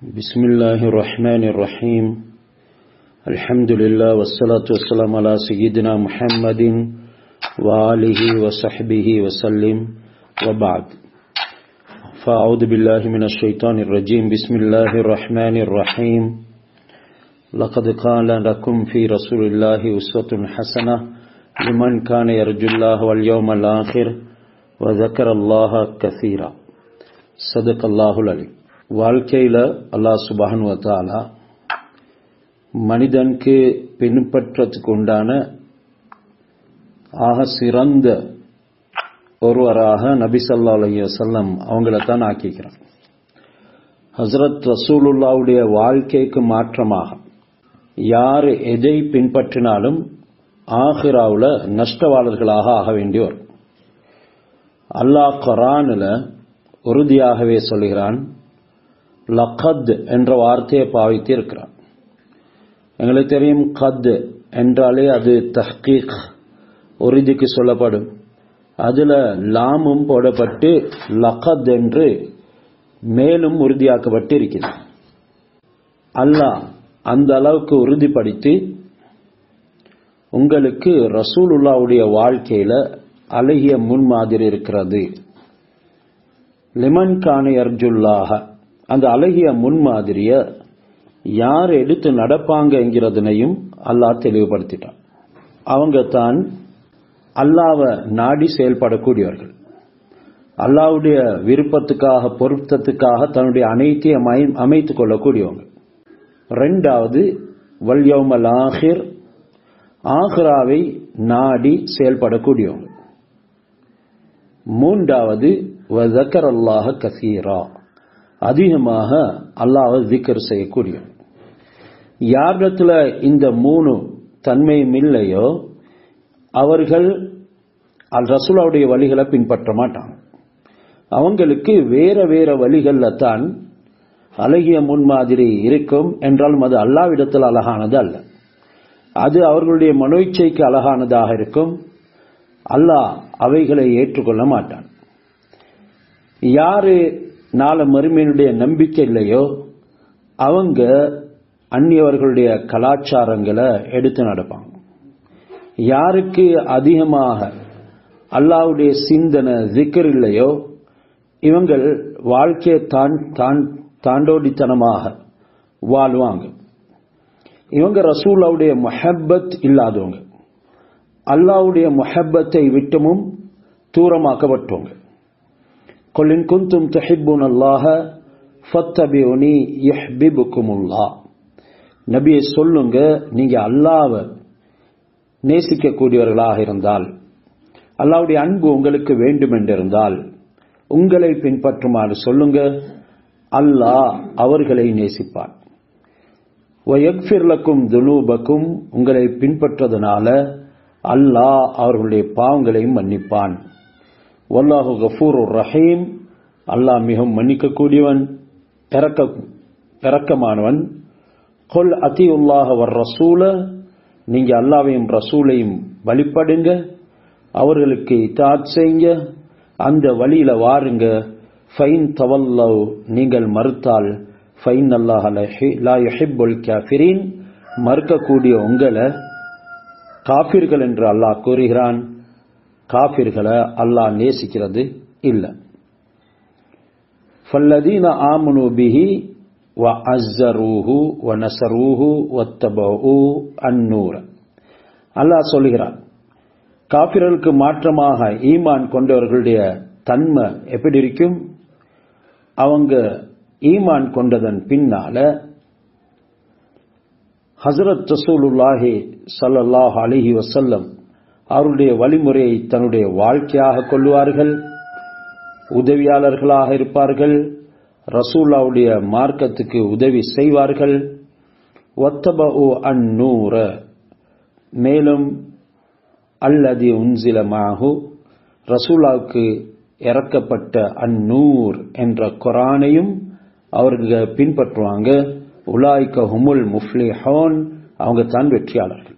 بسم الله الرحمن الرحيم الحمد لله والصلاة والسلام على سيدنا محمد وآله وصحبه وسلم وبعد فأعوذ بالله من الشيطان الرجيم بسم الله الرحمن الرحيم لقد قال لكم في رسول الله أسوة حسنة لمن كان يرجو الله واليوم الآخر وذكر الله كثيرا صدق الله العليم. வாழ்க்கையில் அல்லாஹ் சுப்ஹானஹு வ தஆலா மனிதனுக்கு பின்பற்றத்துக்கு உண்டான ஆக சிறந்த ஒருவராக நபி ஸல்லல்லாஹு அலைஹி வஸல்லம் அவங்கள தான் ஆக்கிக்கிறான். ஹஸ்ரத் ரசூலுல்லாஹ்வுடைய வாழ்க்கைக்கு மாற்றமாக யார் எதை பின்பற்றினாலும் ஆகிராவில் நஷ்டவாளர்களாக ஆக வேண்டி வரும். அல்லாஹ் குர்ஆனில் உறுதியாகவே சொல்கிறான், லகத் என்ற வார்த்தையை பாவித்து இருக்கிறான். எங்களுக்கு தெரியும், கத் என்றாலே அது தஹ்கீக் உறுதிக்கு சொல்லப்படும். அதில் லாமும் போடப்பட்டு லகத் என்று மேலும் உறுதியாக்கப்பட்டு இருக்கிறது. அல்லாஹ் அந்த அளவுக்கு உறுதிப்படுத்தி உங்களுக்கு ரசூலுல்லாஹ்வுடைய வாழ்க்கையில் அழகிய முன்மாதிரி இருக்கிறது. லிமன் கான யர்ஜுல்லாஹ, அந்த அழகிய முன்மாதிரிய யார் எடுத்து நடப்பாங்க என்கிறதனையும் அல்லாஹ் தெளிவுபடுத்திட்டான். அவங்க தான் அல்லாஹ்வை நாடி செயல்படக்கூடியவர்கள், அல்லாஹ்வுடைய விருப்பத்துக்காக பொருத்தத்துக்காக தன்னுடைய அனைத்தையும் அமைத்துக் கொள்ளக்கூடியவங்க. ரெண்டாவது வல் யௌமல் ஆகிர், ஆகிராவை நாடி செயல்படக்கூடியவங்க. மூன்றாவது வ ஸக்கரல்லாஹ கஸீரா, அதிகமாக அல்லாஹ்வை திக்ர் செய்யக்கூடிய. யாரிடத்துல இந்த மூணு தன்மையும் இல்லையோ அவர்கள் ரசூலுல்லாஹ்வுடைய வழிகளை பின்பற்ற மாட்டாங்க. அவங்களுக்கு வேற வேற வழிகளில் தான் அழகிய முன்மாதிரி இருக்கும். என்றாலும் அது அல்லாஹ்விடத்தில் அழகானது அல்ல, அது அவர்களுடைய மனோச்சைக்கு அழகானதாக இருக்கும். அல்லாஹ் அவைகளை ஏற்றுக்கொள்ள மாட்டான். யாரு நாளை மறுமையினுடைய நம்பிக்கை இல்லையோ அவங்க அந்நியவர்களுடைய கலாச்சாரங்களை எடுத்து நடப்பாங்க. யாருக்கு அதிகமாக அல்லாஹ்வுடைய சிந்தனை திக்ர் இல்லையோ இவங்கள் வாழ்க்கையை தாண்டோடித்தனமாக வாழ்வாங்க. இவங்க ரசூலுல்லாஹ்வுடைய முஹப்பத் இல்லாதவங்க, அல்லாஹ்வுடைய முஹப்பத்தை விட்டமும் தூரமாக்கப்பட்டவங்க. குல் இன் குன்தும் துஹிப்பூனல்லாஹ ஃபத்தபிஊனி யுஹ்பிபுக்குமுல்லாஹ், நபியே சொல்லுங்க, நீங்க அல்லாஹ்வை நேசிக்கக்கூடியவர்களாக இருந்தால், அல்லாஹ்வுடைய அன்பு உங்களுக்கு வேண்டும் என்றிருந்தால் உங்களை பின்பற்றுமாறு சொல்லுங்க, அல்லாஹ் அவர்களை நேசிப்பான். வயக்ஃபிர் லக்கும் துனூபக்கும், உங்களை பின்பற்றதுனால அல்லாஹ் அவர்களுடைய பாவங்களையும் மன்னிப்பான். வல்லாஹு கஃபூருர் ரஹீம், அல்லாஹ் மிகவும் மன்னிக்கக்கூடியவன், இரக்கமானவன். குல் அத்தியுல்லாஹ வர் ரசூல, நீங்க அல்லாஹ்வையும் ரசூலையும் வழிபடுங்க, அவர்களுக்கு இத்தாஅத் செய்யுங்க, அந்த வழியில வாருங்க. ஃபைன் தவல்லவ், நீங்கள் மறுத்தால் ஃபைன் அல்லாஹ லா யுஹிப்புல் காஃபிரீன், மறுக்கக்கூடிய உங்களை காஃபிர்கள் என்று அல்லாஹ் கூறுகிறான். காஃபிர்களை அல்லாஹ் நேசிக்கிறது இல்லை. ஃபல்லதீன ஆமனு பிஹி வ அஸ்ஸரூஹு வ நஸரூஹு வத்தபூ அன்-நூர, அல்லாஹ் சொல்கிறான், காஃபிர்களுக்கு மாற்றமாக ஈமான் கொண்டவர்களுடைய தன்மை எப்படி இருக்கும்? அவங்க ஈமான் கொண்டதன் பின்னால ஹஸ்ரத் ரசூலுல்லாஹி ஸல்லல்லாஹு அலைஹி வஸல்லம் அவருடைய வழிமுறையை தன்னுடைய வாழ்க்கையாக கொள்வார்கள், உதவியாளர்களாக இருப்பார்கள், ரசூலுல்லாஹ்வுடைய மார்க்கத்துக்கு உதவி செய்வார்கள். வத்தபூ அன்-நூர, மேலும் அல்லதி உன்சில மஅஹு, ரசூலுல்லாஹ்வுக்கு இறக்கப்பட்ட அன்-நூர் என்ற குர்ஆனையும் அவர்கள் பின்பற்றுவாங்க. உலாயிக ஹுமுல் முஃப்லிஹூன், அவங்க தான் வெற்றியாளர்கள்.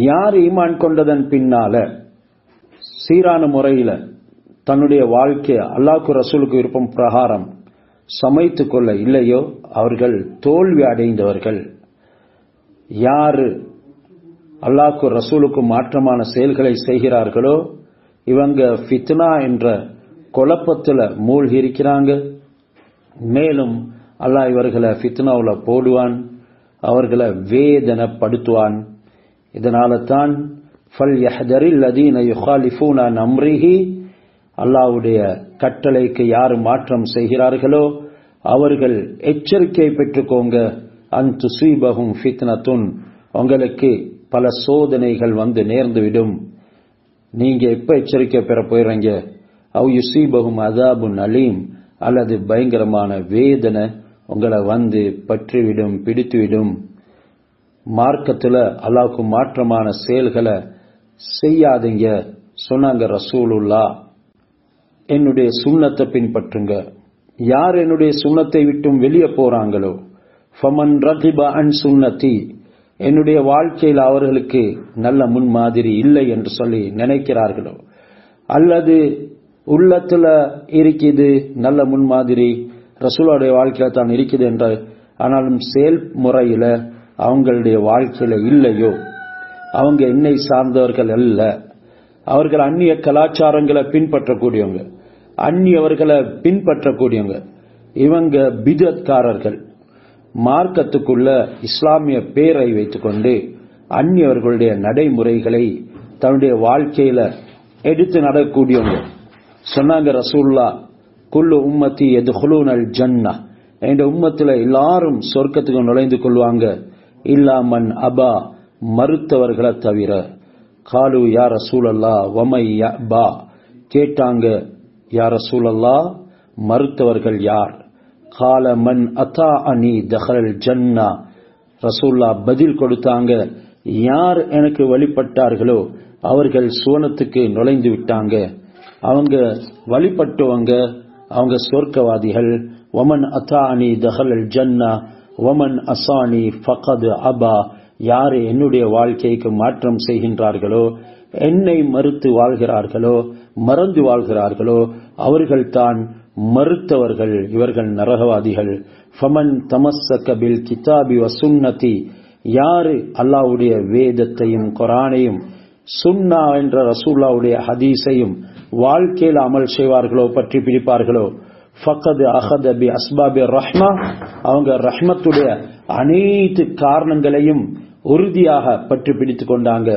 யார் ஈமான் கொண்டதன் பின்னால சீரான முறையில் தன்னுடைய வாழ்க்கையை அல்லாஹ்வுக்கு ரசூலுக்கு விருப்பம் பிரகாரம் சமைத்துக் கொள்ள இல்லையோ அவர்கள் தோல்வி அடைந்தவர்கள். யாரு அல்லாஹ்வுக்கும் ரசூலுக்கும் மாற்றமான செயல்களை செய்கிறார்களோ இவங்க ஃபித்னா என்ற குழப்பத்துல மூழ்கி இருக்கிறாங்க. மேலும் அல்லாஹ் இவர்களை ஃபித்னாவுல போடுவான், அவர்களை வேதனைப்படுத்துவான். இதனால தான் ஃபல்யஹ்தரில் லதீன யுகாலிஃபூன அன் அம்ரிஹி, அல்லாஹ்வுடைய கட்டளைக்கு யார் மாற்றம் செய்கிறார்களோ அவர்கள் எச்சரிக்கை பெற்றுக்கோங்க. அன் துஸீபஹும் ஃபித்னத்துன், உங்களுக்கு பல சோதனைகள் வந்து நேர்ந்துவிடும். நீங்க எப்ப எச்சரிக்கை பெற போயிறீங்க? அவ் யுஸீபஹும் அஸாபுன் அலீம், அல்லது பயங்கரமான வேதனை உங்களை வந்து பற்றிவிடும், பிடித்துவிடும். மார்க்கத்துல அல்லாஹ்வுக்கு மாற்றமான செயல்களை செய்யாதீங்க சொன்னாங்க ரசூலுல்லாஹ். என்னுடைய சுன்னத்தை பின்பற்றுங்க. யார் என்னுடைய சுன்னத்தை விட்டும் வெளியே போறாங்களோ, ஃபமன் ரகிப அன் சுன்னதி, என்னுடைய வாழ்க்கையில் அவர்களுக்கு நல்ல முன்மாதிரி இல்லை என்று சொல்லி நினைக்கிறார்களோ, அல்லது உள்ளத்துல இருக்குது நல்ல முன்மாதிரி ரசூலுடைய வாழ்க்கையில தான் இருக்குது என்ற ஆனாலும் செயல்முறையில அவங்களுடைய வாழ்க்கையில இல்லையோ, அவங்க என்னை சார்ந்தவர்கள் அல்ல. அவர்கள் அந்நிய கலாச்சாரங்களை பின்பற்றக்கூடியவங்க, அந்நியவர்களை பின்பற்றக்கூடியவங்க. இவங்க பிதத்காரர்கள். மார்க்கத்துக்குள்ள இஸ்லாமிய பேரை வைத்துக்கொண்டு அந்நியவர்களுடைய நடைமுறைகளை தன்னுடைய வாழ்க்கையில எடுத்து நடக்கக்கூடியவங்க. சொன்னாங்க ரசூலுல்லாஹ், குல்லு உம்மத்தி யதுகுலூனல் ஜன்னah, இந்த உம்மத்துல எல்லாரும் சொர்க்கத்துக்கு நுழைந்து கொள்வாங்க, இல்லாமன் அபா, மறுத்தவர்களை தவிர. காலு யா ரசூலல்லாஹ் வமை யபா, கேட்டாங்க யா ரசூலல்லாஹ் மறுத்தவர்கள் யார்? கால மன் அத்தாஅனி தஹலல் ஜன்னah, ரசூலுல்லாஹ் பதில் கொடுத்தாங்க, யார் எனக்கு வழிபட்டார்களோ அவர்கள் சுவனத்துக்கு நுழைந்து விட்டாங்க. அவங்க வழிபட்டவங்க, அவங்க சொர்க்கவாதிகள். வமன் அத்தாஅனி தஹலல் ஜன்னah வமன் அசானி ஃபகத் அபா, யார் என்னுடைய வாழ்க்கைக்கு மாற்றம் செய்கின்றார்களோ, என்னை மறுத்து வாழ்கிறார்களோ, மறந்து வாழ்கிறார்களோ அவர்கள் தான் மறுத்தவர்கள், இவர்கள் நரகவாதிகள். ஃபமன் தமஸ்ஸக பில் கிதாபி வ சுன்னதி, யார் அல்லாஹ்வுடைய வேதத்தையும் குர்ஆனையும் சுன்னா என்ற ரசூலுல்லாஹ்வுடைய ஹதீஸையும் வாழ்க்கையில் அமல் செய்வார்களோ, பற்றி பிடிப்பார்களோ, ஃபகத் அஹத பி அஸ்பாபி ரஹ்மா, அவங்க ரஹ்மத்துடைய அனைத்து காரணங்களையும் உறுதியாக பற்றி பிடித்துக் கொண்டாங்க.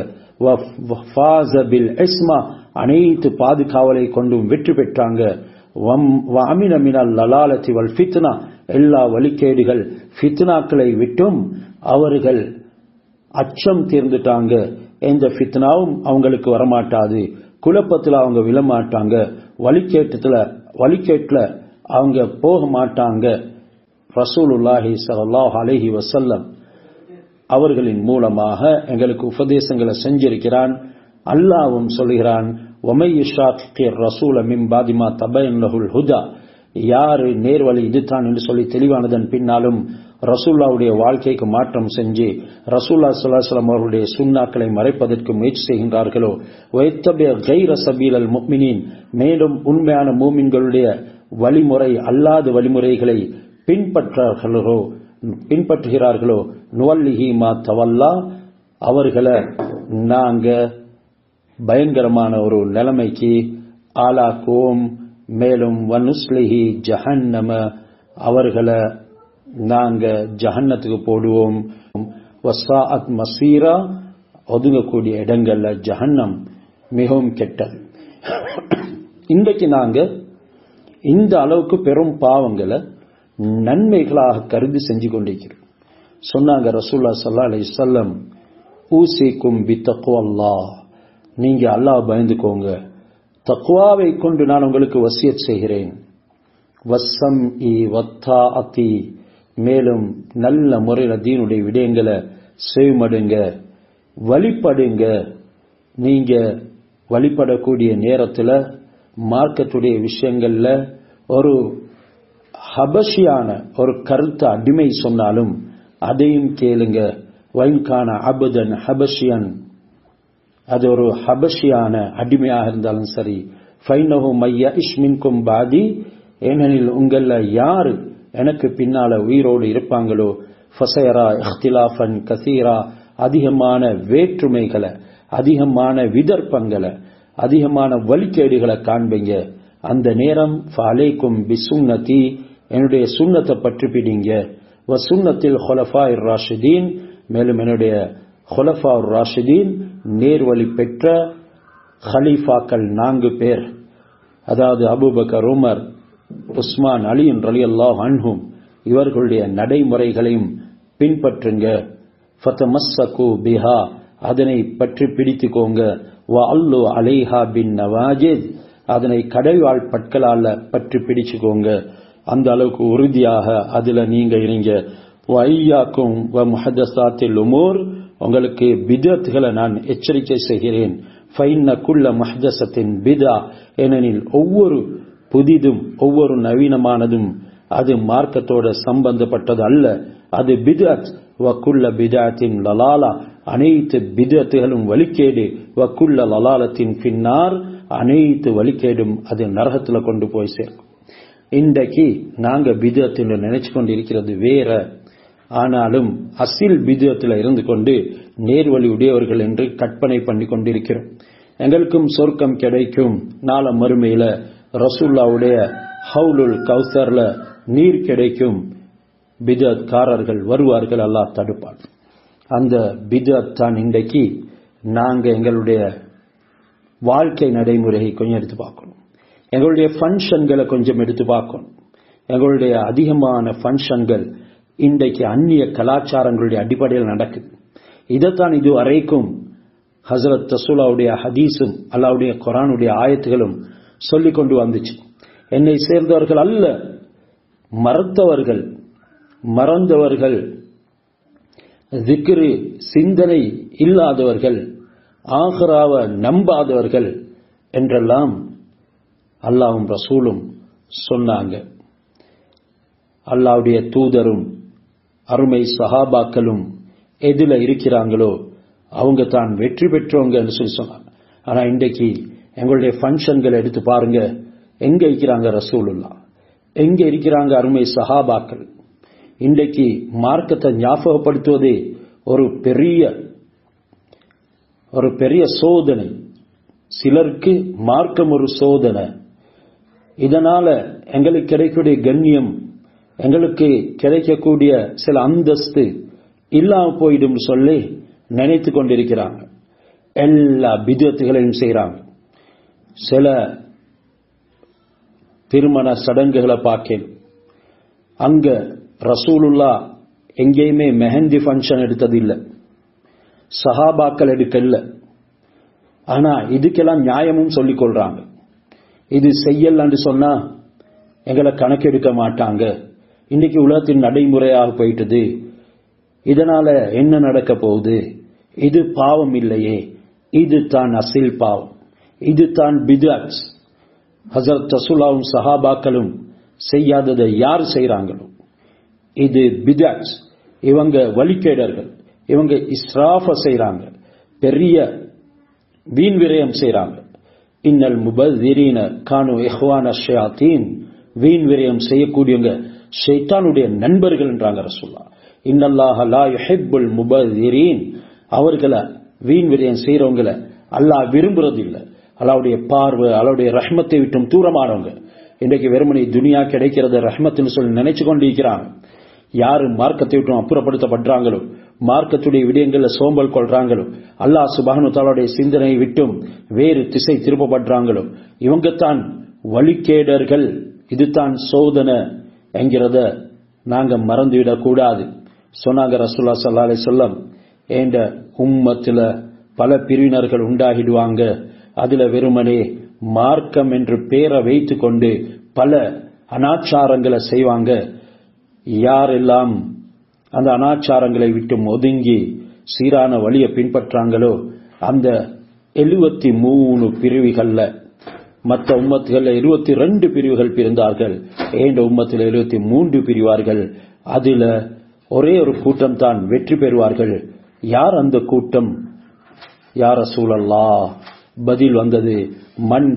வஃபாஸ பில் இஸ்மா, அனைத்து பாதுகாவலை கொண்டும் வெற்றி பெற்றாங்க. வஅமின மினல் லலாலத்தி வல் ஃபித்னா, எல்லா வழிகேடுகள் ஃபித்னாக்களை விட்டும் அவர்கள் அச்சம் தீர்ந்துட்டாங்க. எந்த ஃபித்னாவும் அவங்களுக்கு வரமாட்டாது, குழப்பத்தில் அவங்க விழமாட்டாங்க, வழிகேட்டுல அவங்க போக மாட்டாங்க. ரசூலுல்லாஹி ஸல்லல்லாஹு அலைஹி வஸல்லம் அவர்களின் மூலமாக எங்களுக்கு உபதேசங்களை செஞ்சிருக்கிறான். அல்லாஹ்வும் சொல்கிறான், வமை யுஷாக்கிர் ரசூல மின் பாதி மா தபையன லஹுல் ஹுதா, யாரு நேர்வழி இதுதான் என்று சொல்லி தெளிவானதன் பின்னாலும் ரசூலுல்லாஹ்வுடைய வாழ்க்கைக்கு மாற்றம் செஞ்சு ரசூலுல்லாஹி ஸல்லல்லாஹு அலைஹி வஸல்லம் அவர்களுடைய சுன்னாக்களை மறைப்பதற்கு முயற்சி செய்கின்றார்களோ, வயத்தபி கைர சபீலல் முஃமினீன், மேலும் உண்மையான மூமின்களுடைய வழிமுறை அல்லாத வழிமுறைகளை பின்பற்றுகிறார்களோ, நுவல்லிஹி மா தவல்லா, அவர்களை நாங்க பயங்கரமான ஒரு நிலைமைக்கு ஆளாக்குவோம். மேலும் வனுஸ்லிஹி ஜஹன்னம, அவர்களை நாங்க ஜஹன்னத்துக்கு போடுவோம். வஸாஅத் மஸீரா, ஒதுங்கக்கூடிய இடங்கள்ல ஜஹன்னம் மிகவும் கெட்டது. இன்றைக்கு நாங்க இந்த அளவுக்கு பெரும் பாவங்களை நன்மைகளாக கருதி செஞ்சு கொண்டிருக்கிறோம். சொன்னாங்க ரசூலுல்லாஹி ஸல்லல்லாஹு அலைஹி வஸல்லம், ஊசிக்கும் பித்தக்வல்லாஹ், நீங்க அல்லாஹ் பயந்துக்கோங்க, தக்வாவை கொண்டு நான் உங்களுக்கு வசியத் செய்கிறேன். வஸ்ஸம்இ வத்தாஅதி, மேலும் நல்ல முறையில் தீனுடைய விடயங்களை செவிமடுங்க, வழிபடுங்க. நீங்க வழிபடக்கூடிய நேரத்தில் மார்க்கத்துடைய விஷயங்கள்ல ஒரு ஹபஷியான ஒரு கருத்து அடிமை சொன்னாலும் அதையும் கேளுங்க. வைன்கான அபுதன் ஹபஷியன், அது ஒரு ஹபஷியான அடிமையாக இருந்தாலும் சரி, ஃபைனஹு மையஇஷ் மின்கும் பாதி, ஏனெனில் உங்கள யாரு எனக்கு பின்னால உயிரோடு இருப்பாங்களோ ஃபஸயரா இஹ்திலாஃபன் கஸீரா, அதிகமான வேற்றுமைகளை, அதிகமான விதர்ப்பங்களை, அதிகமான வழிகேடுகளை காண்பீங்க. அந்த நேரம் ஃபஅலைக்கும் பிசுன்னதி, என்னுடைய சுன்னத்தை பற்றி பிடிங்க. வ சுன்னத்தில் ஹுலஃபாஇர் ராஷிதீன், மேலும் என்னுடைய ஹுலஃபாஉர் ராஷிதீன் நேர்வழி பெற்ற ஹலீஃபாக்கள் 4 பேர், அதாவது அபூபக்கர், உமர், உஸ்மான், அலி ரலியல்லாஹு அன்ஹும், இவர்களுடைய நடைமுறைகளையும் பின்பற்றுங்க. ஃபதமஸ்ஸகு பிஹா, அதனை பற்றி பிடித்துக்கோங்க. வ அல்லு அலைஹா பின் நவாஜித், அதனை கடைவாள் பற்களால பற்றி பிடிச்சுக்கோங்க. அந்த அளவுக்கு உறுதியாக அதுல நீங்க இருங்க. வ ஐயாக்கும் வ முஹதஸாத்தில் உமூர், உங்களுக்கு பிதத்களை நான் எச்சரிக்கை செய்கிறேன். ஃபைன்ன குல்ல முஹதஸத்தின் பிதா, ஏனெனில் ஒவ்வொரு புதிதும் ஒவ்வொரு நவீனமானதும் அது மார்க்கத்தோட சம்பந்தப்பட்டது அல்ல, அது பிதத். வக்குல்ல பிதத்தின் லலாலா, அனைத்து பிதத்துகளும் வழிகேடு. வக்குல்ல லலாலத்தின் பின்னார், அனைத்து வழிகேடும் அது நரகத்துல கொண்டு போய் சேர்க்கும். இன்றைக்கு நாங்க பிதத்துல நினைச்சு கொண்டு இருக்கிறது வேற, ஆனாலும் அசில் பிதத்துல இருந்து கொண்டு நேர்வழி உடையவர்கள் என்று கற்பனை பண்ணி கொண்டிருக்கிறோம். எங்களுக்கும் சொர்க்கம் கிடைக்கும், நாள மறுமையில ரசூலுல்லாஹ்வுடைய ஹவுலுல் கௌசர்ல நீர் கிடைக்கும், பிதத்காரர்கள் வருவார்கள், அல்லாஹ் தடுப்பான். அந்த பிதத் தான் இன்றைக்கு நாங்க எங்களுடைய வாழ்க்கை நடைமுறையை கொஞ்சம் எடுத்து பார்க்கணும். எங்களுடைய ஃபங்க்ஷன்களை கொஞ்சம் எடுத்து பார்க்கணும். எங்களுடைய அதிகமான ஃபங்க்ஷன்கள் இன்றைக்கு அந்நிய கலாச்சாரங்களுடைய அடிப்படையில் நடக்குது. இதைத்தான் இது வரைக்கும் ஹஸரத் ரசூலுல்லாஹ்வுடைய ஹதீஸும் அல்லாஹ்வுடைய குர்ஆனுடைய ஆயத்துகளும் சொல்லிக் கொண்டு வந்துச்சு. என்னை சேர்ந்தவர்கள் அல்ல, மறந்தவர்கள், திக்ரு சிந்தனை இல்லாதவர்கள், ஆகிராவை நம்பாதவர்கள் என்றெல்லாம் அல்லாஹ்வும் ரசூலும் சொன்னாங்க. அல்லாஹ்வுடைய தூதரும் அருமை சஹாபாக்களும் எதுல இருக்கிறாங்களோ அவங்க தான் வெற்றி பெற்றவங்க என்று சொல்லி சொன்னாங்க. ஆனா இன்றைக்கு எங்களுடைய ஃபங்க்ஷன்களை எடுத்து பாருங்க, எங்க இருக்கிறாங்க ரசூலுல்லாஹ், எங்க இருக்கிறாங்க அருமை சஹாபாக்கள்? இன்றைக்கு மார்க்கத்தை ஞாபகப்படுத்துவதே ஒரு பெரிய சோதனை. சிலருக்கு மார்க்கம் ஒரு சோதனை. இதனால எங்களுக்கு கிடைக்கக்கூடிய கண்ணியம், எங்களுக்கு கிடைக்கக்கூடிய சில அந்தஸ்து இல்லாம போயிடும் சொல்லி நினைத்து கொண்டிருக்கிறாங்க. எல்லா பிதத்துகளையும் செய்யறாங்க. சில திருமண சடங்குகளை பார்க்கணும், அங்க ரசூலுல்லாஹ் எங்கேயுமே மெஹந்தி ஃபங்க்ஷன் எடுத்தது இல்லை, சஹாபாக்கள் எடுக்கல. ஆனா இதுக்கெல்லாம் நியாயமும் சொல்லிக் கொள்றாங்க. இது செய்யலன்னு சொன்னா எங்களை கணக்கெடுக்க மாட்டாங்க, இன்னைக்கு உலகத்தின் நடைமுறையாக போயிட்டது, இதனால என்ன நடக்க போகுது, இது பாவம் இல்லையே, இது தான் அசில் பாவம், இது தான் பிதத். ஹஸரத் ரசூலுல்லாஹ்வும் சஹாபாக்களும் செய்யாததை யார் செய்றாங்களோ இது பிதத். இவங்க வழிகேடர்கள், இவங்க இஸ்ராஃப செய்றாங்க, பெரிய வீண் விரயம் செய்றாங்க. இன்னல் முபذிரீன கானு இஹ்வான ஷயாத்தீன், வீண் விரயம் செய்யக்கூடியவங்க ஷைத்தானுடைய நண்பர்கள் என்றாங்க ரசூலுல்லாஹ். இன்னல்லாஹ லா யுஹிப்புல் முபذிரீன், அவர்களை வீண் விரயம் செய்றவங்களை அல்லாஹ் விரும்புறது இல்லை. அல்லாஹ்வுடைய பார்வை, அல்லாஹ்வுடைய ரஹ்மத்தை விட்டும் தூரமானவங்க. இன்றைக்கு வெறுமனே துனியா கிடைக்கிறது ரஹ்மத்துன்னு சொல்லி நினைச்சு கொண்டிருக்கிறாங்க. யாரு மார்க்கத்தை விட்டும் அப்புறப்படுத்தப்படுறாங்களோ, மார்க்கத்துடைய விடயங்கள்ல சோம்பல் கொள்றாங்களோ, அல்லாஹ் சுப்ஹானஹு வ தஆலாவுடைய சிந்தனையை விட்டும் வேறு திசை திருப்பப்படுறாங்களோ, இவங்கத்தான் வழிகேடர்கள். இதுதான் சோதனை என்கிறத நாங்க மறந்துவிடக் கூடாது. சொன்னாங்க ரசூலுல்லாஹ் ஸல்லல்லாஹு அலைஹி வஸல்லம், என்ற உம்மத்துல பல பிரிவினர்கள் உண்டாகிடுவாங்க, அதுல வெறுமனே மார்க்கம் என்று பேரை வைத்து கொண்டு பல அனாச்சாரங்களை செய்வாங்க. யாரெல்லாம் அந்த அனாச்சாரங்களை விட்டு ஒதுங்கி சீரான வழியை பின்பற்றாங்களோ அந்த 73 பிரிவுகள்ல, மற்ற உம்மத்துகள்ல 22 பிரிவுகள் பிரிந்தார்கள், என்ற உம்மத்தில் 73 பிரிவார்கள். அதுல ஒரே ஒரு கூட்டம் தான் வெற்றி பெறுவார்கள். யார் அந்த கூட்டம்? யா ரசூலல்லாஹ், பதில் வந்தது, மன்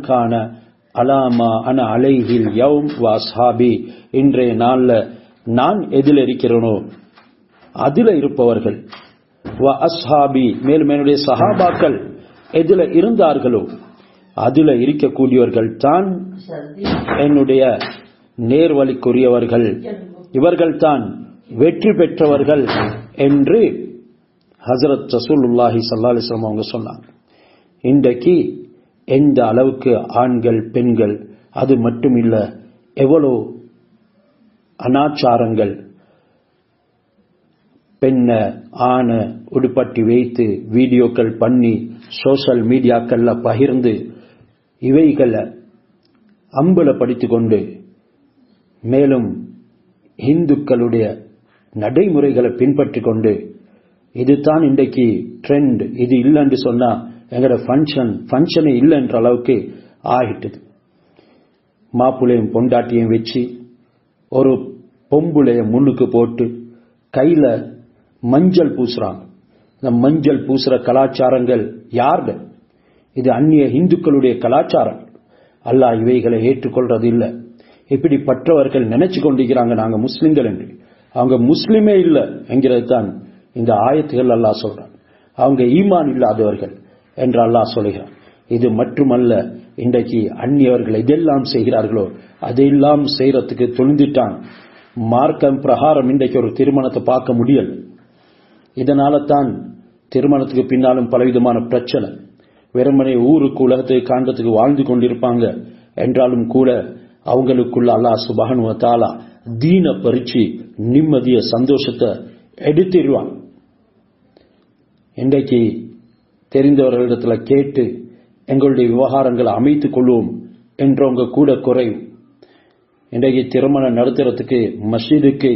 கான அலாமா அன அலைஹில் யௌம் வ அஸ்ஹாபி, இன்றைய நாள்ல நான் எதில் இருக்கிறேனோ அதில் இருப்பவர்கள், வ அஸ்ஹாபி, மேலும் என்னுடைய சஹாபாக்கள் எதில் இருந்தார்களோ அதில் இருக்கக்கூடியவர்கள் தான் என்னுடைய நேர்வழிக்குரியவர்கள், இவர்கள் தான் வெற்றி பெற்றவர்கள் என்று ஹஜ்ரத் ரசூலுல்லாஹி ஸல்லல்லாஹு அலைஹி வஸல்லம் அவங்க சொன்னாங்க. இன்றைக்கு எந்த அளவுக்கு ஆண்கள் பெண்கள், அது மட்டும் இல்ல எவ்வளோ அனாச்சாரங்கள், பெண்ணை ஆணை உடுப்பட்டி வைத்து வீடியோக்கள் பண்ணி சோஷியல் மீடியாக்கள்ல பகிர்ந்து இவைகளை அம்பலப்படுத்திக் கொண்டு, மேலும் இந்துக்களுடைய நடைமுறைகளை பின்பற்றி கொண்டு, இதுதான் இன்றைக்கு ட்ரெண்ட், இது இல்லைன்னு சொன்னா எங்களோட ஃபங்க்ஷனே இல்லைன்ற அளவுக்கு ஆகிட்டது. மாப்பிள்ளையும் பொண்டாட்டியும் வச்சு ஒரு பொம்புளைய முன்னுக்கு போட்டு கையில மஞ்சள் பூசுறாங்க. இந்த மஞ்சள் பூசுற கலாச்சாரங்கள் யார்கள்? இது அந்நிய இந்துக்களுடைய கலாச்சாரம். அல்லாஹ் இவைகளை ஏற்றுக்கொள்றது இல்லை. இப்படிப்பட்டவர்கள் நினைச்சு கொண்டிருக்கிறாங்க நாங்க முஸ்லிம்கள் என்று. அவங்க முஸ்லிமே இல்லை என்கிறது தான் இந்த ஆயத்துகள் அல்லாஹ் சொல்றான். அவங்க ஈமான் இல்லாதவர்கள் என்று அல்லாஹ் சொல்கிறான். இது மட்டுமல்ல, இன்றைக்கு அந்நியவர்கள் எதெல்லாம் செய்கிறார்களோ அதெல்லாம் செய்யறதுக்கு துணிந்துட்டான். மார்க்கம் பிரகாரம் இன்றைக்கு ஒரு திருமணத்தை பார்க்க முடியல. இதனால தான் திருமணத்துக்கு பின்னாலும் பலவிதமான பிரச்சனை. வெறுமனே ஊருக்கு உலகத்துக்கு காண்றதுக்கு வாழ்ந்து கொண்டிருப்பாங்க என்றாலும் கூட அவங்களுக்குள்ள அல்லாஹ் சுப்ஹானஹு வ தஆலா தீன பறிச்சு நிம்மதிய சந்தோஷத்தை எடுத்துருவான். இன்றைக்கு தெரிந்தவர்களிடத்துல கேட்டு எங்களுடைய விவகாரங்களை அமைத்துக் கொள்வோம் என்றவங்க கூட குறைவு. இன்றைக்கு திருமணம் நடத்துறதுக்கு மஸ்ஜிதுக்கு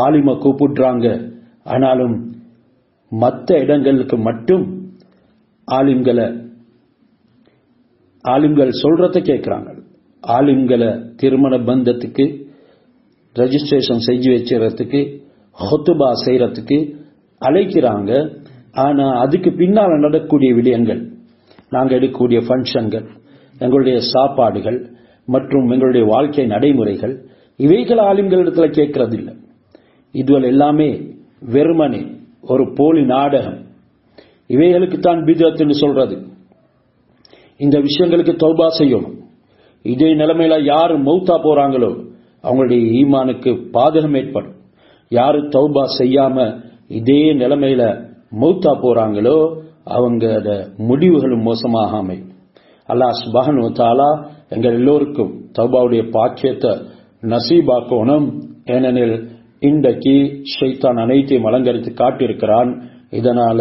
ஆலிம கூப்பிடுறாங்க. ஆனாலும் மற்ற இடங்களுக்கு மட்டும் ஆலிம்கள் சொல்றத கேட்கிறாங்க. ஆலிம்களை திருமண பந்தத்துக்கு ரெஜிஸ்ட்ரேஷன் செஞ்சு வச்சுறதுக்கு, ஹுத்பா செய்யறதுக்கு அழைக்கிறாங்க. ஆனா அதுக்கு பின்னால் நடக்கக்கூடிய விடயங்கள், நாங்கள் எடுக்கக்கூடிய ஃபங்க்ஷன்கள், எங்களுடைய சாப்பாடுகள் மற்றும் எங்களுடைய வாழ்க்கை நடைமுறைகள், இவைகள் ஆலிம்களிடத்துல கேட்கறது இல்லை. இதுவரை எல்லாமே வெறுமனே ஒரு போலி நாடகம். இவைகளுக்கு தான் பித்அத் என்று சொல்றது. இந்த விஷயங்களுக்கு தௌபா செய்யணும். இதே நிலைமையில யாரு மௌத்தா போறாங்களோ அவங்களுடைய ஈமானுக்கு பாதகம் ஏற்படும். யாரு தௌபா செய்யாம இதே நிலைமையில மௌத்தா போறாங்களோ அவங்களோட முடிவுகளும் மோசமாக அமையும். அல்லாஹ் சுப்ஹானஹு வ தஆலா எங்கள் எல்லோருக்கும் தௌபாவுடைய பாக்கியத்தை நசீபாக்கணும். ஏனெனில் இன்றைக்கு ஷைத்தான் அனைத்தையும் அலங்கரித்து காட்டியிருக்கிறான். இதனால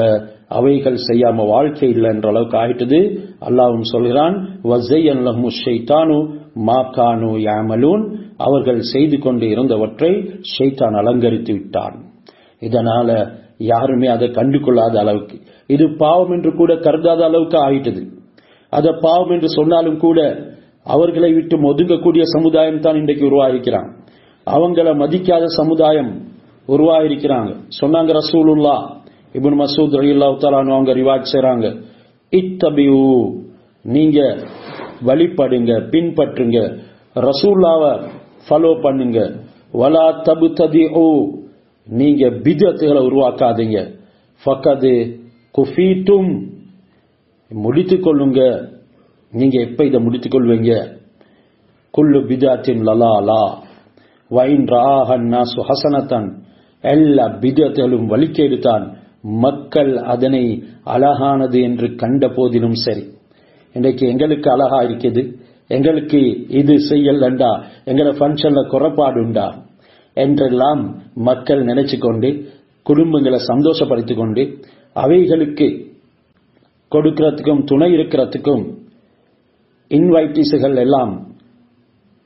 அவைகள் செய்யாம வாழ்க்கை இல்லை என்ற அளவுக்கு ஆயிட்டது. அல்லாஹ்வும் சொல்கிறான், வஸய்யன லஹுமு ஷைத்தானு மா கானூ யஅமலூன், அவர்கள் செய்து கொண்டு இருந்தவற்றை ஷைத்தான் அலங்கரித்து விட்டான். இதனால யாருமே அதை கண்டு கொள்ளாத அளவுக்கு, இது பாவம் என்று கூட கருதாத அளவுக்கு ஆயிட்டது. அதை பாவம் என்று சொன்னாலும் கூட அவர்களை விட்டு ஒதுங்கக்கூடிய சமுதாயம் தான் இன்றைக்கு உருவாகிக்கிறான். அவங்கள மதிக்காத சமுதாயம் உருவாகிருக்கிறாங்க. சொன்னாங்க ரசூலுல்லாஹ், இப்னு மஸ்ஊத் ரலியல்லாஹு தஆலா அவங்க ரிவாயத் செய்றாங்க, இத்தபியூ, நீங்க வழிபடுங்க, பின்பற்றுங்க, ரசூலுல்லாஹ்வை ஃபாலோ பண்ணுங்க, வலா தப்ததிஉ, நீங்க பித்அத்துகளை உருவாக்காதீங்க, ஃபகத் குஃபீதும், முடித்துக் கொள்ளுங்க. நீங்க எப்ப இதை முடித்துக் கொள்வீங்க? குல்லு பித்அத்தின் லலாலா வ இன் ரஆஹ அன்னாசு ஹஸனதன், எல்லா பித்அத்துகளும் வழிகேடு தான். மக்கள் அதனை அழகானது என்று கண்ட போதிலும் சரி. இன்றைக்கு எங்களுக்கு அழகா இருக்குது, எங்களுக்கு இது செய்யலண்டா, எங்களோட ஃபங்க்ஷன்ல குறைபாடு உண்டா என்றெல்லாம் மக்கள் நினைச்சு கொண்டு குடும்பங்களை சந்தோஷப்படுத்திக் கொண்டு அவைகளுக்கு கொடுக்கிறதுக்கும் துணை இருக்கிறதுக்கும் இன்வைட்டிஸுகள் எல்லாம்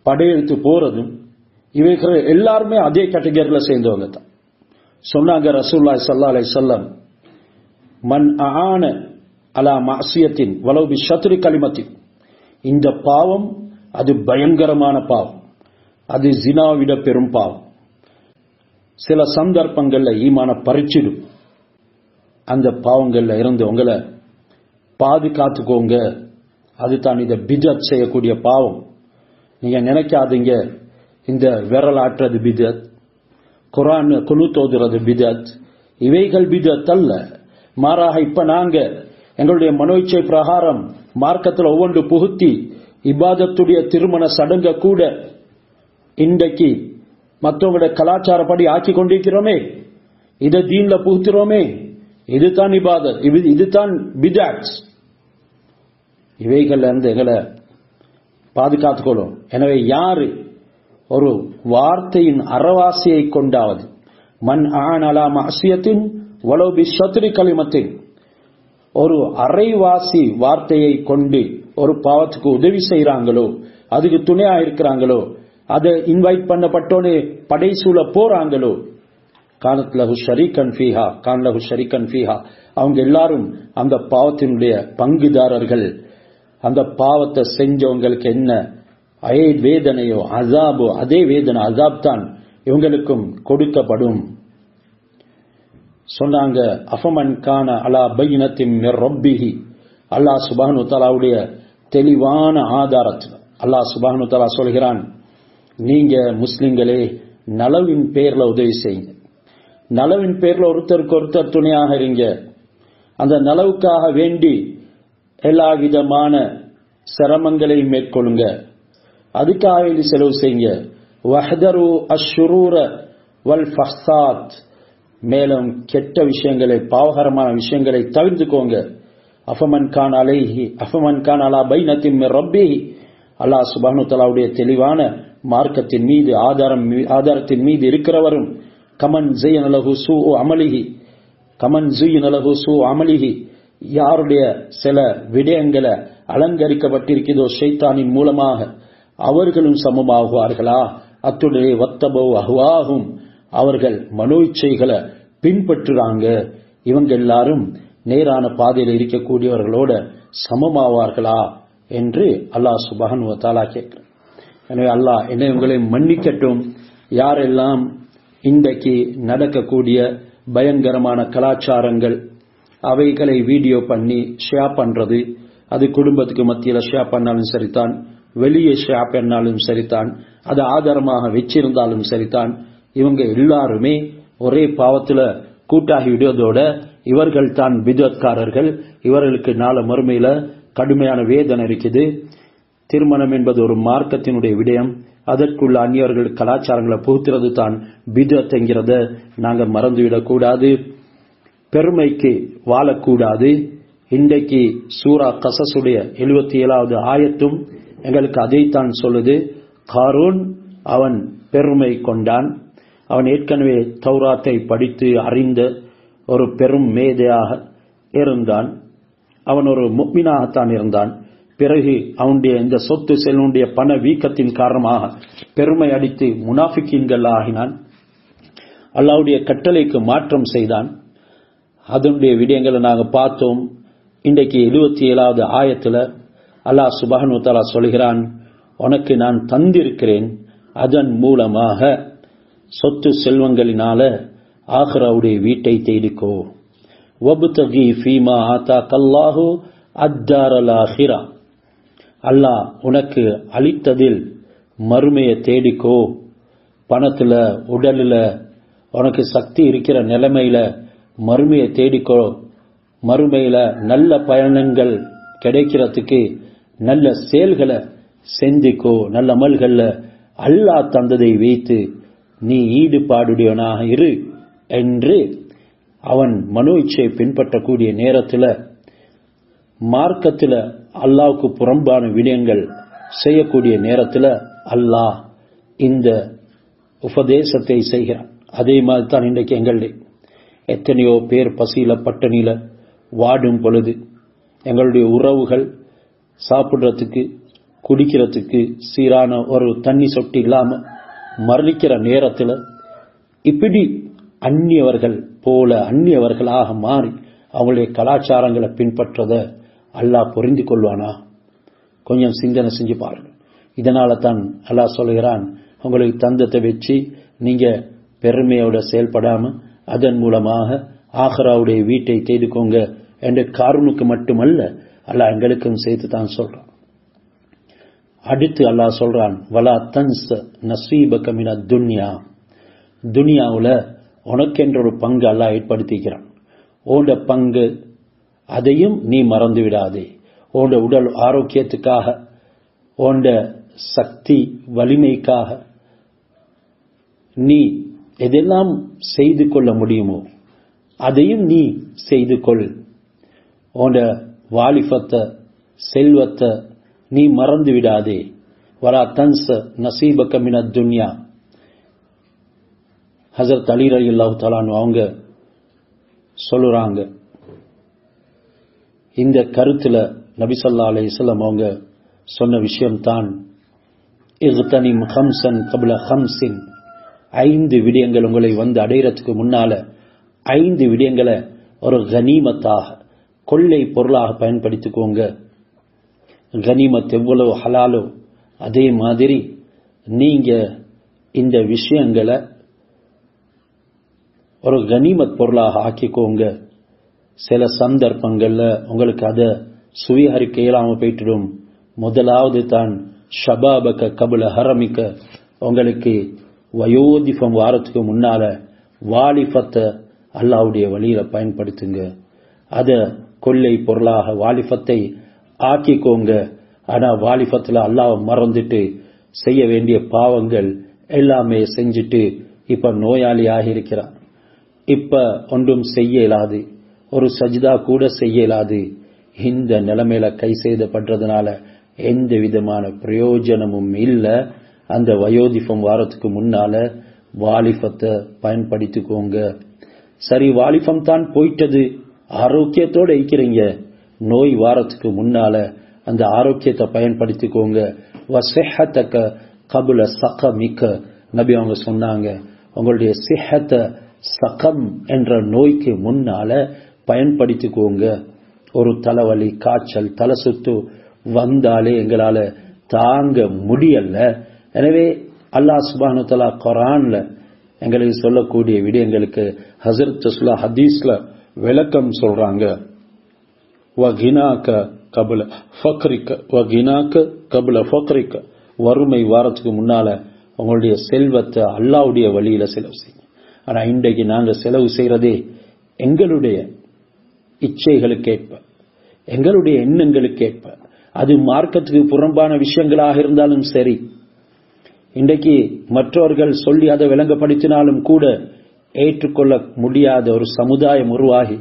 படையெடுத்து போறதும், இவைகள் எல்லாருமே அதே கேட்டகரியில சேர்ந்தவங்க தான். சொன்னாங்க ரசூலுல்லாஹி ஸல்லல்லாஹு அலைஹி வஸல்லம், மன் ஆன அலா மஅசியத்தின் வலவ் பி ஷத்ரி கலிமத்தின், இந்த பாவம் அது பயங்கரமான பாவம், அது ஜினாவிட பெரும் பாவம். சில சந்தர்ப்பங்கள்ல ஈமான பறிச்சிடும். அந்த பாவங்கள்ல இருந்து உங்களை பாதுகாத்துக்கோங்க. அதுதான் இந்த பிதத் செய்யக்கூடிய பாவம். நீங்க நினைக்காதீங்க இந்த விரல் ஆற்றுறது பிதத், குர்ஆன் குனூத் ஓதுறது பிதத், இவைகள் பிதத் அல்ல. மாறாக இப்ப நாங்க எங்களுடைய மனோச்சை பிரகாரம் மார்க்கத்தில் ஒவ்வொன்று புகுத்தி இபாதத்துடைய திருமண சடங்க கூட இன்றைக்கு மற்றவங்களுடைய கலாச்சாரப்படி ஆக்கி கொண்டிருக்கிறோமே, இதை தீன்ல புகுத்துறோமே, இதுதான் இபாதத், இதுதான் பிதத். இவைகள் இருந்து எங்களை பாதுகாத்துக்கொள்ளும். எனவே யாரு ஒரு வார்த்தையின் அறவாசியை கொண்டாவது, மன் ஆன் அலா மஅசியத்தின் வலோ பிஷத்ரி கலிமத்தின், ஒரு அரைவாசி வார்த்தையை கொண்டு ஒரு பாவத்துக்கு உதவி செய்யறாங்களோ, அதுக்கு துணையா இருக்கிறாங்களோ, அதை இன்வைட் பண்ணப்பட்டோன்னு படைசூழ போறாங்களோ, கானத் லஹு ஷரீகன் ஃபீஹா கான் லஹு ஷரீகன் ஃபீஹா, அவங்க எல்லாரும் அந்த பாவத்தினுடைய பங்குதாரர்கள். அந்த பாவத்தை செஞ்சவங்களுக்கு என்ன வேதனையோ அஸாபோ, அதே வேதனை அஸாப் தான் இவங்களுக்கும் கொடுக்கப்படும் சொன்னாங்க. அஃபமன் கான அலா பைனத்தின் மிர் ரப்பிஹி, அல்லாஹ் சுப்ஹானஹு வ தஆலாவுடைய தெளிவான ஆதாரத்தில் அல்லாஹ் சுப்ஹானஹு வ தஆலா சொல்கிறான், நீங்க முஸ்லிம்களே நலவின் பேர்ல உதவி செய்யுங்க, நலவின் பேர்ல ஒருத்தருக்கு ஒருத்தர் துணையாக இருங்க, அந்த நலவுக்காக வேண்டி எல்லா விதமான சிரமங்களையும் மேற்கொள்ளுங்க, அதுக்காக வேண்டி செலவு செய்யுங்க. வஹ்தரு அஷ்ஷுரூர வல் ஃபஹ்சாத், மேலும் கெட்ட விஷயங்களை பாவகரமான விஷயங்களை தவிர்த்துக்கோங்க. அஃபமன் கான் அலைஹி அஃபமன் கான் அலா பைனத்தின் மிர் ரப்பிஹி, அல்லாஹ் சுப்ஹானஹு வ தஆலாவுடைய தெளிவான மார்க்கத்தின் மீது ஆதாரத்தின் மீது இருக்கிறவரும், கமன் ஸையன லஹு சூஉ அமலிஹி கமன் ஸுய்யின லஹு சூஉ அமலிஹி, யாருடைய சில விடயங்களை அலங்கரிக்கப்பட்டிருக்கிறதோ ஷைத்தானின் மூலமாக, அவர்களும் சமமாகுவார்களா? அத்துடைய வத்தபோ அஹ்வாஹும், அவர்கள் மனோ இச்சைகளை பின்பற்றுறாங்க, இவங்க எல்லாரும் நேரான பாதையில் இருக்கக்கூடியவர்களோட சமமாவார்களா என்று அல்லாஹ் சுப்ஹானஹு வ தஆலா கேட்கிறார். எனவே அல்லாஹ் என்னை உங்களை மன்னிக்கட்டும். யாரெல்லாம் இன்றைக்கு நடக்கக்கூடிய பயங்கரமான கலாச்சாரங்கள் அவைகளை வீடியோ பண்ணி ஷேர் பண்றது, அது குடும்பத்துக்கு மத்தியில் ஷேர் பண்ணாலும் சரிதான், வெளியே ஷேர் பண்ணாலும் சரிதான், அது ஆதாரமாக வச்சிருந்தாலும் சரிதான், இவங்க எல்லாருமே ஒரே பாவத்துல கூட்டாகி விடுவதோட இவர்கள் தான் பிதத்காரர்கள், இவர்களுக்கு நாள மறுமையில கடுமையான வேதனை இருக்குது. திருமணம் என்பது ஒரு மார்க்கத்தினுடைய விடயம், அதற்குள்ள அந்நியர்கள் கலாச்சாரங்களை புகுத்துறது தான் பிதத் என்கிறத நாங்க மறந்துவிடக் கூடாது. பெருமைக்கு வாழக்கூடாது. இன்றைக்கு சூரா கஸஸுடைய 77வது ஆயத்தும் எங்களுக்கு அதைத்தான் சொல்லுது. காரூன் அவன் பெருமை கொண்டான், அவன் ஏற்கனவே தௌராத்தை படித்து அறிந்த ஒரு பெரும் மேதையாக இருந்தான், அவன் ஒரு முஃமினாகத்தான் இருந்தான். பிறகு அவனுடைய இந்த சொத்து செல்வனுடைய பண வீக்கத்தின் காரணமாக பெருமை அடித்து முனாஃபிக்கீன்கள் ஆகினான், அல்லாஹ்வுடைய கட்டளைக்கு மாற்றம் செய்தான். அதனுடைய விடயங்களை நாங்கள் பார்த்தோம். இன்றைக்கு 77வது ஆயத்துல அல்லாஹ் சுப்ஹானஹு வ தஆலா சொல்கிறான், உனக்கு நான் தந்திருக்கிறேன், அதன் மூலமாக சொத்து செல்வங்களினால ஆகிராவுடைய வீட்டை தேடிக்கோ. வப்தகி ஃபீமா ஆதாகல்லாஹு அத்தாரல் ஆகிரா, அல்லாஹ் உனக்கு அளித்ததில் மறுமையை தேடிக்கோ. பணத்துல உடலில் உனக்கு சக்தி இருக்கிற நிலைமையில மறுமையை தேடிக்கோ. மறுமையில நல்ல பயணங்கள் கிடைக்கிறதுக்கு நல்ல செயல்களை செஞ்சுக்கோ. நல்ல அமல்கள்ல அல்லாஹ் தந்ததை வைத்து நீ ஈடுபாடுடையவனாக இரு என்று அவன் மனோ இச்சையை பின்பற்றக்கூடிய நேரத்தில் மார்க்கத்தில் அல்லாஹ்வுக்கு புறம்பான விடயங்கள் செய்யக்கூடிய நேரத்தில் அல்லாஹ் இந்த உபதேசத்தை செய்கிறான். அதே மாதிரி தான் இன்றைக்கு எங்களுடைய எத்தனையோ பேர் பசியில பட்டணியில வாடும் பொழுது எங்களுடைய உறவுகள் சாப்பிட்றதுக்கு குடிக்கிறதுக்கு சீரான ஒரு தண்ணி சொட்டு இல்லாம மரணிக்கிற நேரத்தில் இப்படி அந்நியவர்கள் போல அந்நியவர்களாக மாறி அவங்களுடைய கலாச்சாரங்களை பின்பற்றத அல்லாஹ் புரிந்து கொள்வானா? கொஞ்சம் சிந்தனை செஞ்சு பாருங்க. இதனால தான் அல்லாஹ் சொல்கிறான், உங்களுக்கு தந்தத்தை வச்சு நீங்க பெருமையோட செயல்படாம அதன் மூலமாக ஆஹ்ராவுடைய வீட்டை தேடிக்கோங்க என்ற காரணத்துக்கு மட்டுமல்ல, அல்லாஹ் எங்களுக்கும் சேர்த்து தான் சொல்றான். அடுத்து அல்லாஹ் சொல்றான், வலா தன்ஸ நஸீபக மினத் துன்யா, துனியாவுல உனக்கென்ற ஒரு பங்கு அல்லாஹ் ஏற்படுத்திக்கிறான். உன்ட பங்கு அதையும் நீ மறந்து விடாதே. உன்ட உடல் ஆரோக்கியத்துக்காக, உன்ட சக்தி வலிமைக்காக நீ எதெல்லாம் செய்து கொள்ள முடியுமோ அதையும் நீ செய்து கொள். உன்ட வாலிபத்தை, செல்வத்தை நீ மறந்து விடாதே. வரா தன்ஸ நஸீபக மினத் துன்யா. ஹஸரத் அலி ரலியல்லாஹு தஆலா அவங்க சொல்லுறாங்க, இந்த கருத்துல நபி ஸல்லல்லாஹு அலைஹி வஸல்லம் அவங்க சொன்ன விஷயம் தான், இக்தனிம் ஹம்ஸன் கப்ல ஹம்ஸின், 5 விடயங்கள் உங்களை வந்து அடையறதுக்கு முன்னால 5 விடயங்களை ஒரு கனிமத்தாக, கொள்ளை பொருளாக பயன்படுத்திக்கோங்க. கனிமத் எவ்வளவு ஹலாலோ அதே மாதிரி நீங்க இந்த விஷயங்களை ஒரு கனிமத் பொருளாக ஆக்கிக்கோங்க. சில சந்தர்ப்பங்கள்ல உங்களுக்கு அதை சுவீகரிக்க இயலாம போயிட்டுடும். முதலாவது தான் ஷபாபக கபுல ஹரமிக்க, உங்களுக்கு வயோதிபம் வாரத்துக்கு முன்னால வாலிபத்தை அல்லாஹ்வுடைய வழியில பயன்படுத்துங்க. அத கொள்ளை பொருளாக வாலிபத்தை ஆக்கிக்கோங்க. ஆனா வாலிபத்துல அல்லாஹ் மறந்துட்டு செய்ய வேண்டிய பாவங்கள் எல்லாமே செஞ்சுட்டு இப்ப நோயாளி ஆகியிருக்கிறான். இப்ப ஒன்றும் செய்ய இயலாது, ஒரு சஜிதா கூட செய்ய இயலாது. இந்த நிலைமையில கை செய்தப்படுறதுனால எந்த விதமான பிரயோஜனமும் இல்ல. அந்த வயோதிபம் வாரத்துக்கு முன்னால வாலிபத்தை பயன்படுத்திக்கோங்க. சரி, வாலிபம் தான் போயிட்டது, ஆரோக்கியத்தோட இருக்கிறீங்க, நோய் வாரத்துக்கு முன்னால அந்த ஆரோக்கியத்தை பயன்படுத்திக்கோங்க. வஸஹத்தக கபுல ஸகமிக, நபி அவங்க சொன்னாங்க, உங்களுடைய சிஹத்தை சகம் என்ற நோய்க்கு முன்னால பயன்படுத்திக்கோங்க. ஒரு தலைவலி, காய்ச்சல், தலை சுத்து வந்தாலே எங்களால தாங்க முடியல. எனவே அல்லாஹ் சுப்ஹானஹு வ தஆலா குர்ஆன்ல எங்களுக்கு சொல்லக்கூடிய விடயங்களுக்கு ஹஸரத் ரசூலுல்லாஹ் ஹதீஸ்ல விளக்கம் சொல்றாங்க. வகினாக கபுல ஃபக்ரிக, வகினாக கபுல ஃபக்ரிக, வறுமை வாரத்துக்கு முன்னால உங்களுடைய செல்வத்தை அல்லாஹ்வுடைய வழியில செலவு செய்யுங்க. ஆனா இன்றைக்கு நாங்க செலவு செய்யறதே எங்களுடைய இச்சைகளுக்கேற்ப, எங்களுடைய எண்ணங்களுக்கேற்ப. அது மார்க்கத்துக்கு புறம்பான விஷயங்களாக இருந்தாலும் சரி, இன்றைக்கு மற்றவர்கள் சொல்லி அதை விளங்கப்படுத்தினாலும் கூட ஏற்றுக்கொள்ள முடியாத ஒரு சமுதாயம் உருவாகி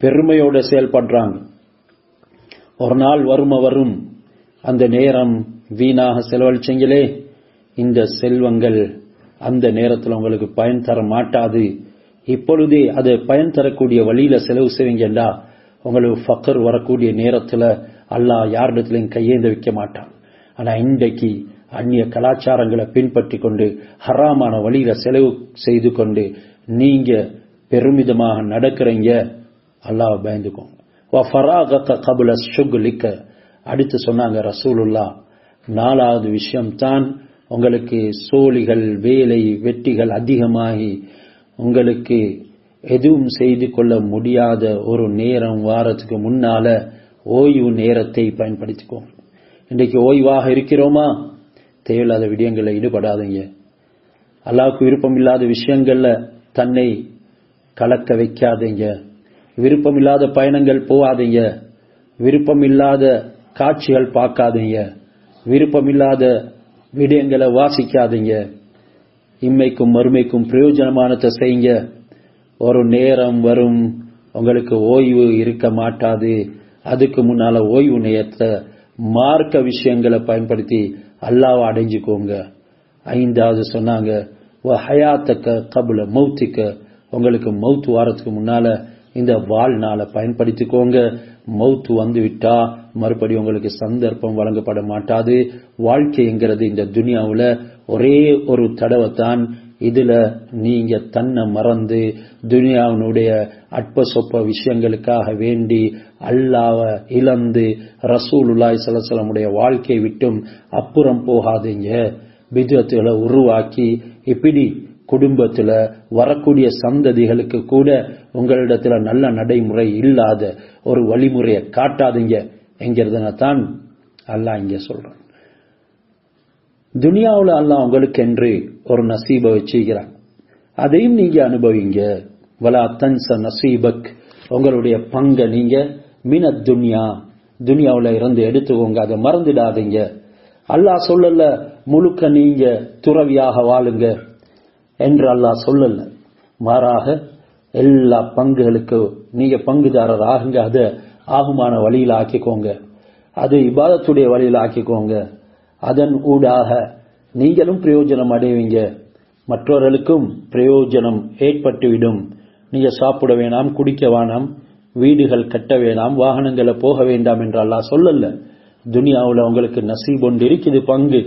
பெருமையோட செயல்படுறாங்க. ஒரு நாள் வறுமை வரும், அந்த நேரம் வீணாக செலவழிச்சீங்களே, இந்த செல்வங்கள் அந்த நேரத்தில் உங்களுக்கு பயன் தர மாட்டாது. இப்பொழுதே அதை பயன் தரக்கூடிய வழியில செலவு செய்வீங்கடா, உங்களுக்கு ஃபக்கர் வரக்கூடிய நேரத்துல அல்லாஹ் யாரிடத்திலையும் கையேந்த வைக்க மாட்டான். ஆனா இன்றைக்கு அந்நிய கலாச்சாரங்களை பின்பற்றி கொண்டு ஹராமான வழியில செலவு செய்து கொண்டு நீங்க பெருமிதமாக நடக்கிறீங்க. அல்லாஹ் பயந்துக்கோங்க. அடுத்து சொன்னாங்க ரசூலுல்லாஹ், 4வது விஷயம் தான், உங்களுக்கு சோழிகள், வேலை வெட்டிகள் அதிகமாகி உங்களுக்கு எதுவும் செய்து கொள்ள முடியாத ஒரு நேரம் வாரத்துக்கு முன்னால ஓய்வு நேரத்தை பயன்படுத்திக்கோங்க. இன்றைக்கு ஓய்வாக இருக்கிறோமா? தேவையில்லாத விடயங்களில் ஈடுபடாதீங்க. அல்லாஹ்வுக்கு விருப்பம் இல்லாத விஷயங்கள்ல தன்னை கலக்க வைக்காதீங்க. விருப்பமில்லாத பயணங்கள் போகாதீங்க. விருப்பமில்லாத காட்சிகள் பார்க்காதீங்க. விருப்பமில்லாத விடயங்களை வாசிக்காதீங்க. இம்மைக்கும் மறுமைக்கும் பிரயோஜனமானதை செய்யுங்க. ஒரு நேரம் வரும் உங்களுக்கு ஓய்வு இருக்க மாட்டாது. அதுக்கு முன்னால ஓய்வு நேரத்தை மார்க்க விஷயங்களை பயன்படுத்தி அல்லாஹ்வை அடைஞ்சுக்கோங்க. 5வது சொன்னாங்க, ஹயாத்தக்க கபுல மௌத்திக்க, உங்களுக்கு மௌத் வாரத்துக்கு முன்னால இந்த வாழ்நாளை பயன்படுத்திக்கோங்க. மௌத்து வந்து விட்டா மறுபடியும் உங்களுக்கு சந்தர்ப்பம் வழங்கப்பட மாட்டாது. வாழ்க்கைங்கிறது இந்த துனியாவுல ஒரே ஒரு தடவை தான். இதுல நீங்க தன்னை மறந்து துனியாவினுடைய அற்ப சொப்ப விஷயங்களுக்காக வேண்டி அல்லாஹ்வை இழந்து ரசூலுல்லாஹி ஸல்லல்லாஹு அலைஹி வஸல்லம் வாழ்க்கையை விட்டும் அப்புறம் போகாதீங்க. பித்அத்துகளை உருவாக்கி இப்படி குடும்பத்துல வரக்கூடிய சந்ததிகளுக்கு கூட உங்களிடத்துல நல்ல நடைமுறை இல்லாத ஒரு வழிமுறையை காட்டாதீங்க. என்கிறதுனா தான் அல்லாஹ் இங்கே சொல்றான். துனியாவில் அல்லாஹ் உங்களுக்கு என்று ஒரு நசீபை வச்சுக்கிறான், அதையும் நீங்க அனுபவிங்க. வலா தன்ச நசீபக், உங்களுடைய பங்கை நீங்க மினத் துன்யா, துனியாவில் இருந்து எடுத்துக்கோங்க, அதை மறந்துடாதீங்க. அல்லாஹ் சொல்லல முழுக்க நீங்க துறவியாக வாழுங்க என்று அல்லாஹ் சொல்லல. மாறாக எல்லா பங்குகளுக்கு நீங்க பங்குதாரர் ஆகுங்க, அதை ஆகுமான வழியில் ஆக்கிக்கோங்க, அது இபாதத்துடைய வழியில் ஆக்கிக்கோங்க. அதன் ஊடாக நீங்களும் பிரயோஜனம் அடைவீங்க, மற்றவர்களுக்கும் பிரயோஜனம் ஏற்பட்டுவிடும். நீங்க சாப்பிட வேணாம், குடிக்க வேணாம், வீடுகள் கட்ட வேணாம், வாகனங்களை போக வேண்டாம் என்று அல்லாஹ் சொல்லல. துனியாவில் உங்களுக்கு நசீப் ஒன்று இருக்குது, பங்கு,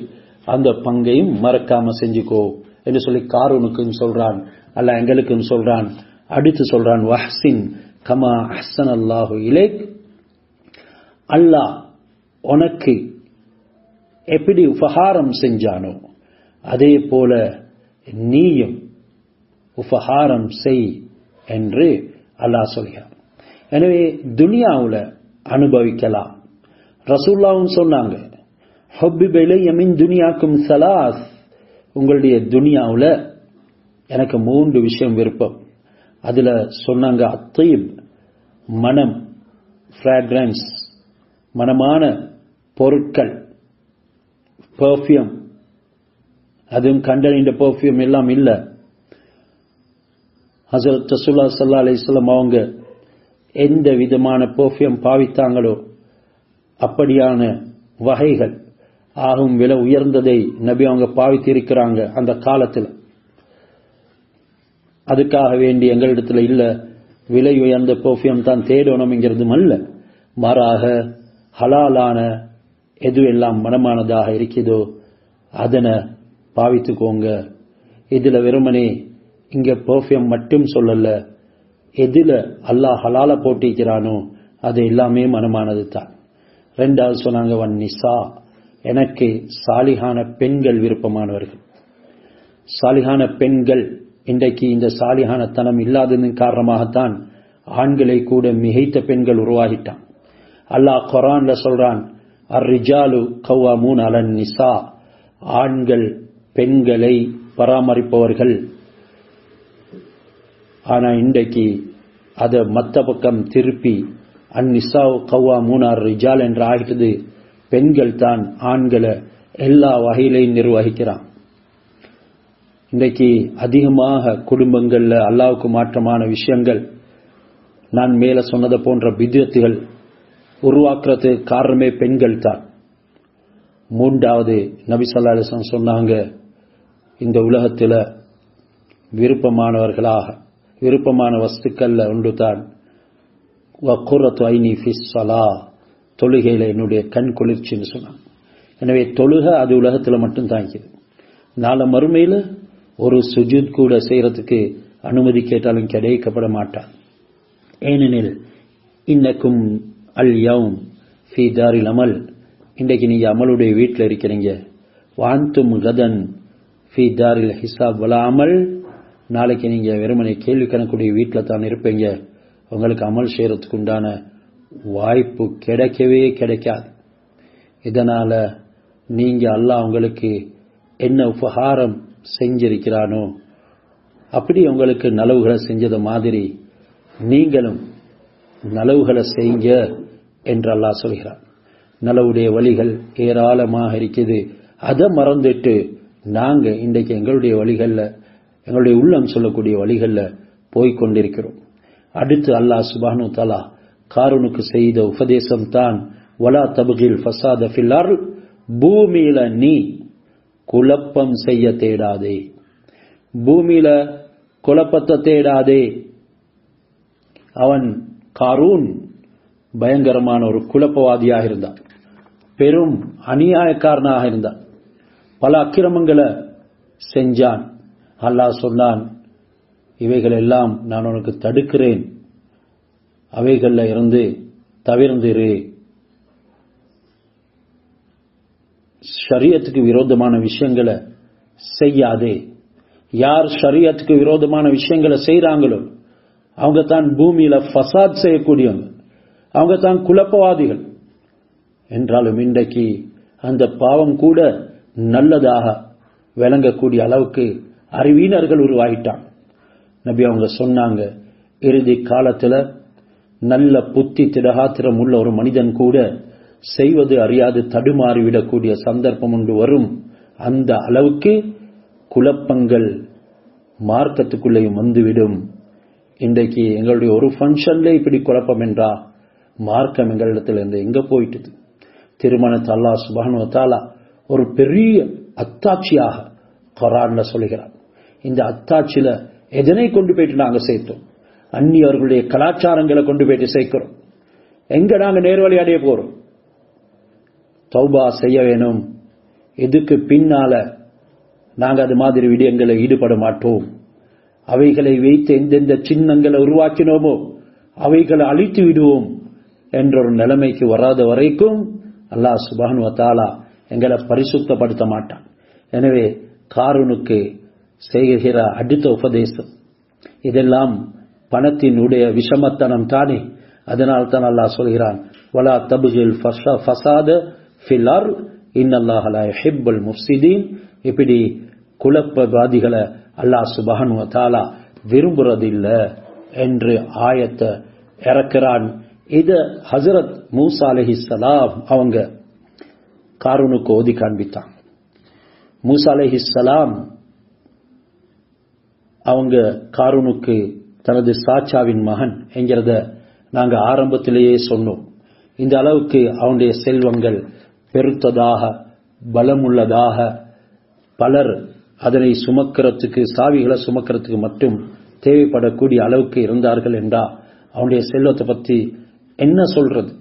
அந்த பங்கையும் மறக்காம செஞ்சுக்கோ என்று சொல்லி காரூனுக்கும் சொல்றான், அல்லாஹ் எங்களுக்கும் சொல்றான். அடுத்து சொல்றான், வஹ்சின் கமா அஹ்ஸன அல்லாஹு இலைக், அல்லாஹ் உனக்கு எப்படி உபகாரம் செஞ்சானோ அதே போல நீயும் உபகாரம் செய் என்று அல்லாஹ் சொல்கிறான். எனவே துனியாவுல அனுபவிக்கலாம். ரசூலுல்லாஹ் சொன்னாங்க, ஹுப்பிப இலைய மின் துனியாக்கும் ஸலாஸ், உங்களுடைய துனியாவுல எனக்கு 3 விஷயம் விருப்பம். அதுல சொன்னாங்க, அத்தீப், மனம், ஃப்ராக்ரன்ஸ், மனமான பொருட்கள், பெர்ஃப்யூம், அதுவும் கண்டறிந்த பெர்ஃப்யூம் எல்லாம் இல்ல. ஹஸரத் ரசூலுல்லாஹ் ஸல்லல்லாஹு அலைஹி வஸல்லம் அவங்க எந்த விதமான பெர்ஃப்யூம் பாவித்தாங்களோ அப்படியான வகைகள் ஆகும் விலை உயர்ந்ததை நபி அவங்க பாவித்திருக்கிறாங்க அந்த காலத்தில். அதுக்காக வேண்டி எங்களிடத்துல இல்ல விலை உயர்ந்த பெர்ஃப்யூம் தான் தேடணும்ங்கிறதும் அல்ல, மாறாக ஹலாலான எது எல்லாம் மனமானதாக இருக்குதோ அதனை பாவித்துக்கோங்க. இதுல வெறுமனே இங்க பெர்ஃப்யூம் மட்டும் சொல்லல, எதுல அல்லாஹ் ஹலால போட்டிக்கிறானோ அது எல்லாமே மனமானது தான். 2வது சொன்னாங்க, வன் நிசா, எனக்கு சாலிகான பெண்கள் விருப்பமானவர்கள். சாலிகான பெண்கள், இன்றைக்கு இந்த சாலிகான தனம் இல்லாததன் காரணமாகத்தான் ஆண்களை கூட மிகைத்த பெண்கள் உருவாகிட்டான். அல்லாஹ் குர்ஆன்ல சொல்றான், அர்-ரிஜாலு கவ்வாமூன அலன் நிசா, ஆண்கள் பெண்களை பராமரிப்பவர்கள். ஆனா இன்றைக்கு அதை மத்த பக்கம் திருப்பி அந்நிசா கவ்வாமூன அர்-ரிஜால் என்று ஆகிட்டது. பெண்கள் தான் ஆண்களை எல்லா வகையிலையும் நிர்வகிக்கிறான். இன்றைக்கு அதிகமாக குடும்பங்கள்ல அல்லாஹ்வுக்கு மாற்றமான விஷயங்கள், நான் மேல சொன்னதை போன்ற பித்அத்துகள் உருவாக்குறதுக்கு காரணமே பெண்கள் தான். 3வது நபி ஸல்லல்லாஹு அலைஹி வஸல்லம் சொன்னாங்க, இந்த உலகத்தில் விருப்பமான வஸ்துக்கள்ல ஒன்று தான் வக்குரத்து ஐனி ஃபிஸ் ஸலா, தொழுகையில என்னுடைய கண் குளிர்ச்சின்னு சொன்னாங்க. எனவே தொழுகை அது உலகத்தில் மட்டும் தாங்கிது. நாளை மறுமையில் ஒரு சுஜூத் கூட செய்யறதுக்கு அனுமதி கேட்டாலும் கிடைக்கப்பட மாட்டான். ஏனெனில் இன்னக்கும் அல் யௌம் ஃபீ தாரில் அமல், இன்றைக்கு நீங்க அமலுடைய வீட்டில் இருக்கிறீங்க. வாந்தும் கதன் ஃபீ தாரில் ஹிசாப் வலா அமல், நாளைக்கு நீங்க வெறுமனை கேள்வி கணக்குடைய வீட்டில் தான் இருப்பீங்க. உங்களுக்கு அமல் செய்யறதுக்கு உண்டான வாய்ப்பு கிடைக்கவே கிடைக்காது. இதனால நீங்க அல்லாஹ் உங்களுக்கு என்ன உபகாரம் செஞ்சிருக்கிறானோ அப்படி உங்களுக்கு நலவுகளை செஞ்சது மாதிரி நீங்களும் நலவுகளை செய்யுங்க என்று அல்லாஹ் சொல்கிறான். நலவுடைய வழிகள் ஏராளமாக இருக்குது. அதை மறந்துட்டு நாங்க இன்றைக்கு எங்களுடைய வழிகள்ல, எங்களுடைய உள்ளம் சொல்லக்கூடிய வழிகள்ல போய்கொண்டிருக்கிறோம். அடுத்து அல்லாஹ் சுப்ஹானஹு வ தஆலா காரூனுக்கு செய்த உபதேசம் தான், வலா தப்கில் ஃபஸாத ஃபில் அர்த், பூமியில நீ குழப்பம் செய்ய தேடாதே, பூமியில குழப்பத்தை தேடாதே. அவன் காரூன் பயங்கரமான ஒரு குழப்பவாதியாக இருந்தான், பெரும் அநியாயக்காரனாக இருந்தான், பல அக்கிரமங்களை செஞ்சான். அல்லாஹ் சொன்னான், இவைகள் எல்லாம் நான் உனக்கு தடுக்கிறேன், அவைகள்ல இருந்து தவிர்ந்திரு, ஷரியத்துக்கு விரோதமான விஷயங்களை செய்யாதே. யார் ஷரியத்துக்கு விரோதமான விஷயங்களை செய்றாங்களோ அவங்க தான் பூமியில ஃபசாத் செய்யக்கூடியவங்க, அவங்க தான் குழப்பவாதிகள். என்றாலும் இன்றைக்கு அந்த பாவம் கூட நல்லதாக விளங்கக்கூடிய அளவுக்கு அறிவீனர்கள் உருவாகிட்டாங்க. நபி அவங்க சொன்னாங்க, இறுதி காலத்துல நல்ல புத்தி திடகாத்திரம் உள்ள ஒரு மனிதன் கூட செய்வது அறியாது தடுமாறிவிடக்கூடிய சந்தர்ப்பம் ஒன்று வரும். அந்த அளவுக்கு குழப்பங்கள் மார்க்கத்துக்குள்ளேயும் வந்துவிடும். இன்றைக்கு எங்களுடைய ஒரு ஃபங்க்ஷன்ல இப்படி குழப்பம் என்றா மார்க்கம் எங்களிடத்திலிருந்து எங்க போயிட்டது? திருமணத்தை அல்லாஹ் சுப்ஹானஹு வ தஆலா ஒரு பெரிய அத்தாட்சியாக குர்ஆன்ல சொல்கிறார். இந்த அத்தாட்சியில எதனை கொண்டு போயிட்டு நாங்க சேர்த்தோம்? அந்நியர்களுடைய கலாச்சாரங்களை கொண்டு போயிட்டு சேர்க்கிறோம். எங்க நாங்க நேர்வழி அடைய போறோம்? தௌபா செய்ய வேணும். இதுக்கு பின்னால நாங்க அது மாதிரி விடயங்களை ஈடுபட மாட்டோம். அவைகளை வைத்து எந்தெந்த சின்னங்களை உருவாக்கினோமோ அவைகளை அழித்து விடுவோம் என்ற ஒரு நிலைமைக்கு வராத வரைக்கும் அல்லாஹ் சுப்ஹானஹு வ தஆலா எங்களை பரிசுத்தப்படுத்த மாட்டான். எனவே காரூனுக்கு செய்கிற அடுத்த உபதேசம் இதெல்லாம் பணத்தினுடைய விஷமத்தனம் தானே. அதனால் தான் அல்லாஹ் சொல்கிறான், வலா தப்கில் ஃபஸாத ஃபில் அர்த் இன்னல்லாஹ லா யுஹிப்புல் முஃப்ஸிதீன். இப்படி குழப்பவாதிகளை அல்லாஹ் சுப்ஹானஹு வ தஆலா விரும்புறதில்லை என்று ஆயத்தை இறக்கிறான். இத ஹஜ்ரத் மூசா அலைஹிஸ்ஸலாம் அவங்க காரூனுக்கு ஓதி காண்பித்தாங்க. மூசா அலைஹிஸ்ஸலாம் அவங்க காரூனுக்கு தனது சாச்சாவின் மகன் என்கிறத நாங்க ஆரம்பத்திலேயே சொன்னோம். இந்த அளவுக்கு அவனுடைய செல்வங்கள் பெருத்ததாக பலமுள்ளதாக, பலர் அதனை சுமக்கிறதுக்கு சாவிகளை சுமக்கிறதுக்கு மட்டும் தேவைப்படக்கூடிய அளவுக்கு இருந்தார்கள் என்றா அவனுடைய செல்வத்தை பற்றி என்ன சொல்றது?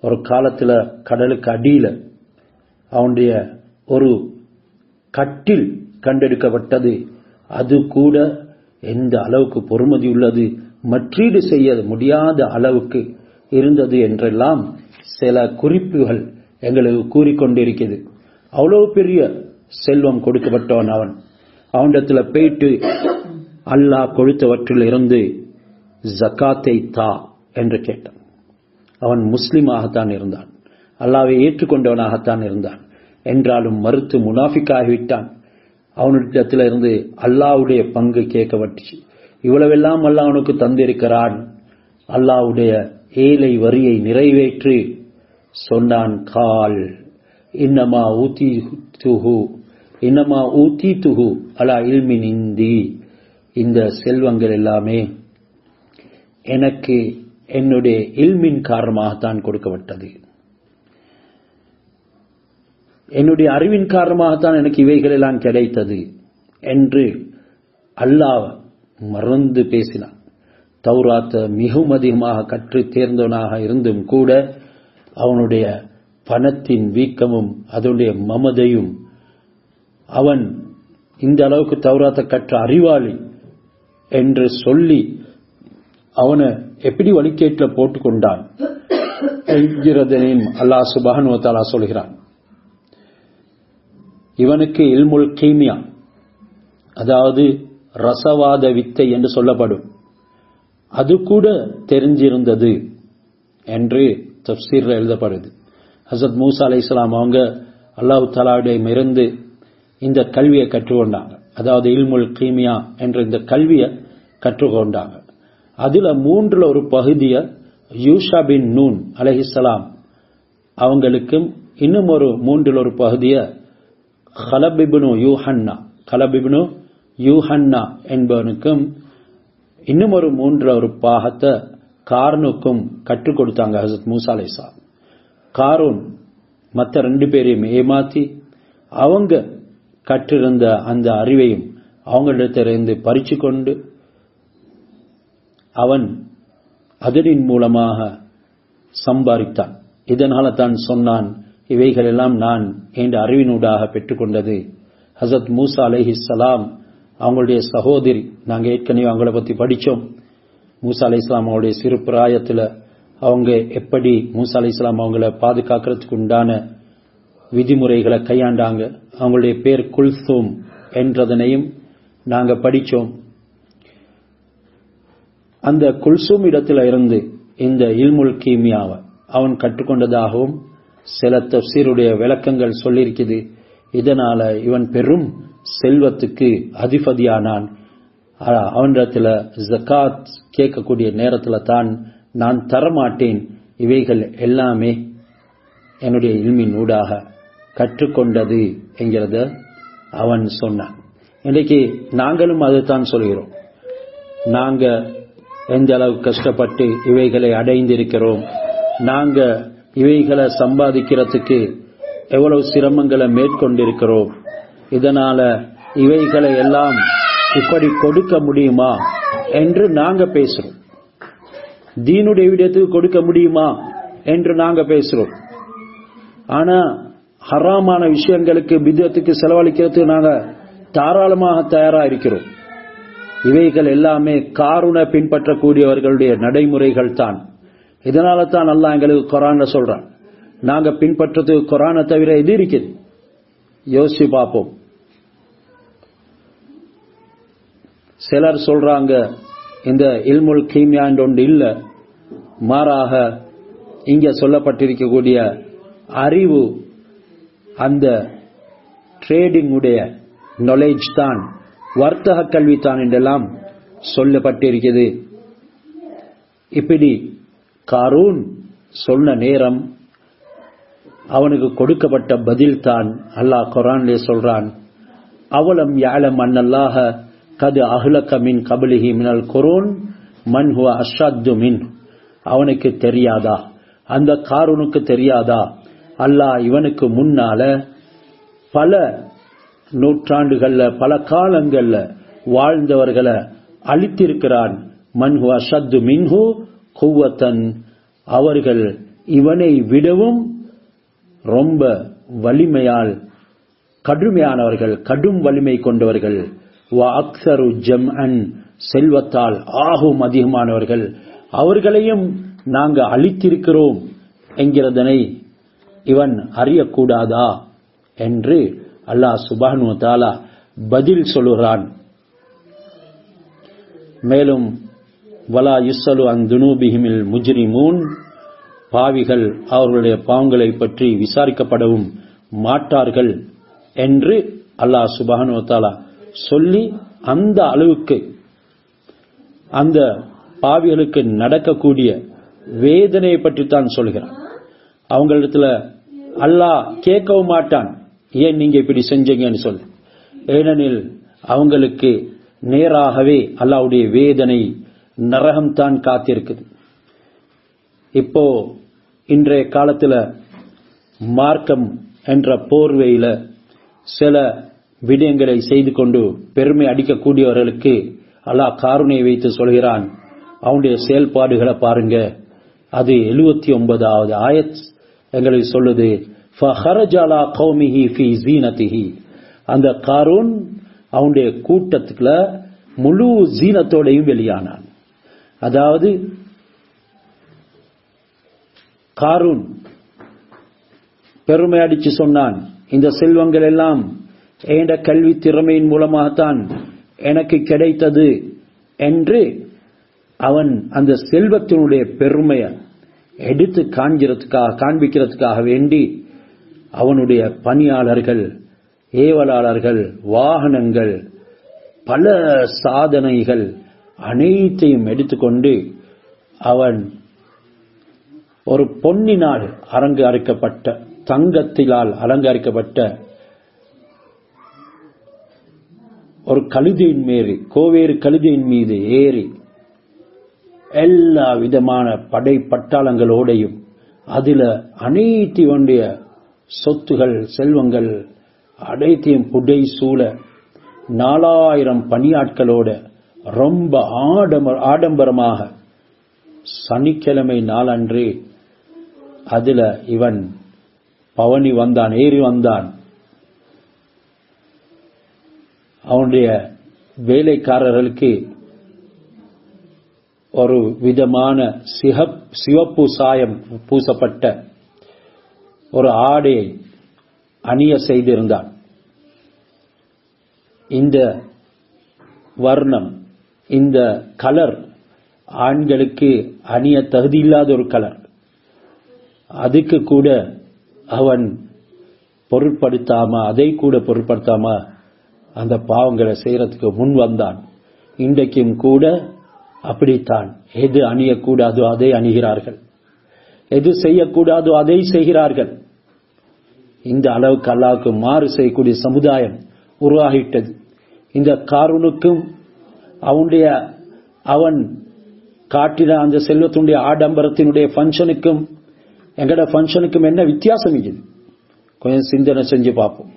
ஒரு காலத்துல கடலுக்கு அடியில அவனுடைய ஒரு கட்டில் கண்டெடுக்கப்பட்டது. அது கூட எந்த அளவுக்கு பொறுமதி உள்ளது, மற்றீடு செய்ய முடியாத அளவுக்கு இருந்தது என்றெல்லாம் சில குறிப்புகள் எங்களுக்கு கூறிக்கொண்டிருக்கிறது. அவ்வளவு பெரிய செல்வம் கொடுக்கப்பட்டவன் அவன். அவனிடத்துல போயிட்டு அல்லாஹ் கொடுத்தவற்றில் இருந்து ஜகாத்தை தா என்று கேட்டான். அவன் முஸ்லிமாகத்தான் இருந்தான், அல்லாஹ்வை ஏற்றுக்கொண்டவனாகத்தான் இருந்தான். என்றாலும் மறுத்து முனாஃபிக்காகிவிட்டான். அவனிடத்துல இருந்து அல்லாஹ்வுடைய பங்கு கேட்கப்பட்டுச்சு. இவ்வளவெல்லாம் அல்லாஹ் அவனுக்கு தந்திருக்கிறான், அல்லாஹ்வுடைய ஏழை வரியை நிறைவேற்று சொன்னான். கால் இன்னமா ஊதீதுஹு அலா இல்மின் இந்தி. இந்த செல்வங்கள் எல்லாமே எனக்கு என்னுடைய இல்மின் காரணமாகத்தான் கொடுக்கப்பட்டது, என்னுடைய அறிவின் காரணமாகத்தான் எனக்கு இவைகள் எல்லாம் கிடைத்தது என்று அல்லாஹ் மறந்து பேசினான். தௌராத்தை மிகவும் அதிகமாக கற்று தேர்ந்தவனாக இருந்தும் கூட அவனுடைய பணத்தின் வீக்கமும் அதனுடைய மமதையும், அவன் இந்த அளவுக்கு தௌராத்தை கற்ற அறிவாளி என்று சொல்லி அவனை எப்படி வழிகேட்டில் போட்டுக்கொண்டான் என்கிறதையும் அல்லாஹ் சுப்ஹானஹு வ தஆலா சொல்கிறான். இவனுக்கு இல்முல் கீமியா, அதாவது ரசவாத வித்தை என்று சொல்லப்படும், அது கூட தெரிஞ்சிருந்தது என்று தஃப்சீர்ல எழுதப்படுது. ஹஸரத் மூசா அலைஹிஸ்ஸலாம் அவங்க அல்லாஹ் தஆலாவிடம் இருந்து இந்த கல்வியை கற்றுக்கொண்டாங்க. அதாவது இல்முல் கீமியா என்ற இந்த கல்வியை கற்றுக்கொண்டாங்க. அதுல மூன்றுல ஒரு பகுதியை யூஷா பின் நூன் அலைஹிஸ்ஸலாம் அவங்களுக்கும், இன்னும் ஒரு மூன்றில் ஒரு பகுதியை கலப் இப்னு யூஹன்னா என்பவனுக்கும், இன்னும் ஒரு மூன்றுல ஒரு பாகத்தை காரூனுக்கும் கற்றுக் கொடுத்தாங்க ஹஸரத் மூசா அலைஹிஸ்ஸலாம். காரூன் மற்ற 2 பேரையும் ஏமாத்தி அவங்க கற்றிருந்த அந்த அறிவையும் அவங்களிடத்திலிருந்து பறிச்சு கொண்டு அவன் அதனின் மூலமாக சம்பாதித்தான். இதனால தான் சொன்னான், இவைகள் எல்லாம் நான் என்ற அறிவினூடாக பெற்றுக்கொண்டது. ஹஸரத் மூசா அலைஹிஸ்ஸலாம் அவங்களுடைய சகோதரி, நாங்கள் ஏற்கனவே அவங்கள பற்றி படித்தோம். மூசா அலைஹிஸ்ஸலாம் அவங்களுடைய சிறு பிராயத்தில் அவங்க எப்படி மூசா அலைஹிஸ்ஸலாம் அவங்கள பாதுகாக்கிறதுக்கு உண்டான விதிமுறைகளை கையாண்டாங்க. அவங்களுடைய பேர் குல்சூம் என்றதனையும் நாங்கள் படித்தோம். அந்த குல்சூம் இடத்துல இருந்து இந்த இல்முல் கீமியாவை அவன் கற்றுக்கொண்டதாகவும் சில தஃசீருடைய விளக்கங்கள் சொல்லியிருக்குது. இதனால இவன் பெரும் செல்வத்துக்கு அதிபதியானான். அவனிடத்துல ஜகாத் கேட்கக்கூடிய நேரத்துல தான் நான் தரமாட்டேன், இவைகள் எல்லாமே என்னுடைய இல்மின் ஊடாக கற்றுக்கொண்டது என்கிறத அவன் சொன்னான். இன்றைக்கு நாங்களும் அதைத்தான் சொல்கிறோம். நாங்க எந்த அளவு கஷ்டப்பட்டு இவைகளை அடைந்திருக்கிறோம், நாங்க இவைகளை சம்பாதிக்கிறதுக்கு எவ்வளவு சிரமங்களை மேற்கொண்டிருக்கிறோம், இதனால இவைகளை எல்லாம் இப்படி கொடுக்க முடியுமா என்று நாங்க பேசுறோம். தீனுடைய விடயத்துக்கு கொடுக்க முடியுமா என்று நாங்க பேசுறோம். ஆனா ஹராமான விஷயங்களுக்கு பித்அத்துக்கு செலவழிக்கிறதுக்கு நாங்க தாராளமாக தயாரா இருக்கிறோம். இவைகள் எல்லாமே காருண பின்பற்றக்கூடியவர்களுடைய நடைமுறைகள் தான். இதனால தான் அல்லாஹ் எங்களுக்கு குர்ஆன்ல சொல்றான், நாங்க பின்பற்றதுக்கு குர்ஆனை தவிர எது இருக்குது? யோசிச்சு பார்ப்போம். சிலர் சொல்றாங்க இந்த இல்முல் கீமியா என்ற ஒன்று இல்ல, மாறாக இங்க சொல்லப்பட்டிருக்கக்கூடிய அறிவு அந்த ட்ரேடிங் உடைய நாலேஜ் தான், வர்த்தக கல்வி தான் என்றெல்லாம் சொல்லப்பட்டிருக்கிறது. இப்படி காரூன் சொன்ன நேரம் அவனுக்கு கொடுக்கப்பட்ட பதில் தான் அல்லாஹ் குர்ஆனிலே சொல்றான், அவலம் யஅலம் அன்னல்லாஹ கத் அஹ்லக மின் கப்லிஹி மினல் குரூன் மன் ஹுவ அஷத்து மின். அவனுக்கு தெரியாதா, அந்த காரூனுக்கு தெரியாதா, அல்லாஹ் இவனுக்கு முன்னால பல நூற்றாண்டுகள்ல பல காலங்கள்ல வாழ்ந்தவர்களை அழித்திருக்கிறான். மன் ஹுவ அஷத்து மின்ஹு குவத்தன், அவர்கள் இவனை விடவும் ரொம்ப வலிமையால் கடுமையானவர்கள், கடும் வலிமை கொண்டவர்கள். வஅக்ஸரு ஜம்அன், செல்வத்தால் ஆகும் அதிகமானவர்கள், அவர்களையும் நாங்க அழித்திருக்கிறோம் என்கிறதனை இவன் அறியக்கூடாதா என்று அல்லாஹ் சுப்ஹானஹு வ தஆலா பதில் சொல்லுகிறான். மேலும் வலா யுஸ்ஸலு அன் துனூபிஹிமில் முஜ்ரிமூன், பாவிகள் அவர்களுடைய பாவங்களை பற்றி விசாரிக்கப்படவும் மாட்டார்கள் என்று அல்லாஹ் சுப்ஹானஹு வ தஆலா சொல்லி, அந்த அளவுக்கு அந்த பாவிகளுக்கு நடக்கக்கூடிய வேதனையை பற்றி தான் சொல்கிறான். அவங்களிடத்துல அல்லாஹ் கேட்கவும் மாட்டான், ஏன் நீங்க இப்படி செஞ்சீங்கன்னு சொல்லு. ஏனெனில் அவங்களுக்கு நேராகவே அல்லாஹ்வுடைய வேதனை நரகம்தான் காத்திருக்குது. இப்போ இன்றைய காலத்துல மார்க்கம் என்ற போர்வையில சில விடயங்களை செய்து கொண்டு பெருமை அடிக்கக்கூடியவர்களுக்கு அல்லாஹ் காருணையை வைத்து சொல்கிறான், அவனுடைய செயல்பாடுகளை பாருங்க. அது 79வது ஆயத் எங்களுக்கு சொல்லுது, ஃபஹரஜ அலா கௌமிஹி ஃபீ ஸீனத்திஹி. அந்த காரூன் அவனுடைய கூட்டத்துக்குள்ள முழு ஜீனத்தோடையும் வெளியானான். அதாவது காரூன் பெருமை அடிச்சு சொன்னான், இந்த செல்வங்கள் எல்லாம் என்ற கல்வி திறமையின் மூலமாகத்தான் எனக்கு கிடைத்தது என்று அவன் அந்த செல்வத்தினுடைய பெருமையை எடுத்து காண்பிக்கிறதுக்காக வேண்டி அவனுடைய பணியாளர்கள், ஏவலாளர்கள், வாகனங்கள், பல சாதனைகள் அனைத்தையும் எடுத்துக்கொண்டு அவன் ஒரு பொன்னினால் அலங்கரிக்கப்பட்ட, தங்கத்திலால் அலங்கரிக்கப்பட்ட ஒரு கழுதையின் மீது, கோவேறு கழுதையின் மீது ஏறி எல்லா விதமான படை பட்டாளங்களோடையும் அதுல அனைத்தினுடைய சொத்துகள், செல்வங்கள் அனைத்தையும் புடை சூழ 4000 பணியாட்களோட ரொம்ப ஆடம்பரமாக சனிக்கிழமை நாளன்று அதுல இவன் பவனி வந்தான், ஏறி வந்தான். அவனுடைய வேலைக்காரர்களுக்கு ஒரு விதமான சிவப்பு சாயம் பூசப்பட்ட ஒரு ஆடையை அணிய செய்திருந்தான். இந்த வர்ணம், இந்த கலர் ஆண்களுக்கு அணிய தகுதியில்லாத ஒரு கலர். அதுக்கு கூட அவன் பொருட்படுத்தாம, அதை கூட பொருட்படுத்தாம அந்த பாவங்களை செய்யறதுக்கு முன் வந்தான். இன்றைக்கும் கூட அப்படித்தான். எது அணியக்கூடாதோ அதை அணிகிறார்கள், எது செய்யக்கூடாதோ அதை செய்கிறார்கள். இந்த அளவுக்கு அல்லாஹ்வுக்கு மாறு செய்யக்கூடிய சமுதாயம் உருவாகிட்டது. இந்த காரூனுக்கும் அவன் காட்டின அந்த செல்வத்தினுடைய ஆடம்பரத்தினுடைய ஃபங்க்ஷனுக்கும் எங்கட ஃபங்க்ஷனுக்கும் என்ன வித்தியாசம்? இது கொஞ்சம் சிந்தனை செஞ்சு பார்ப்போம்.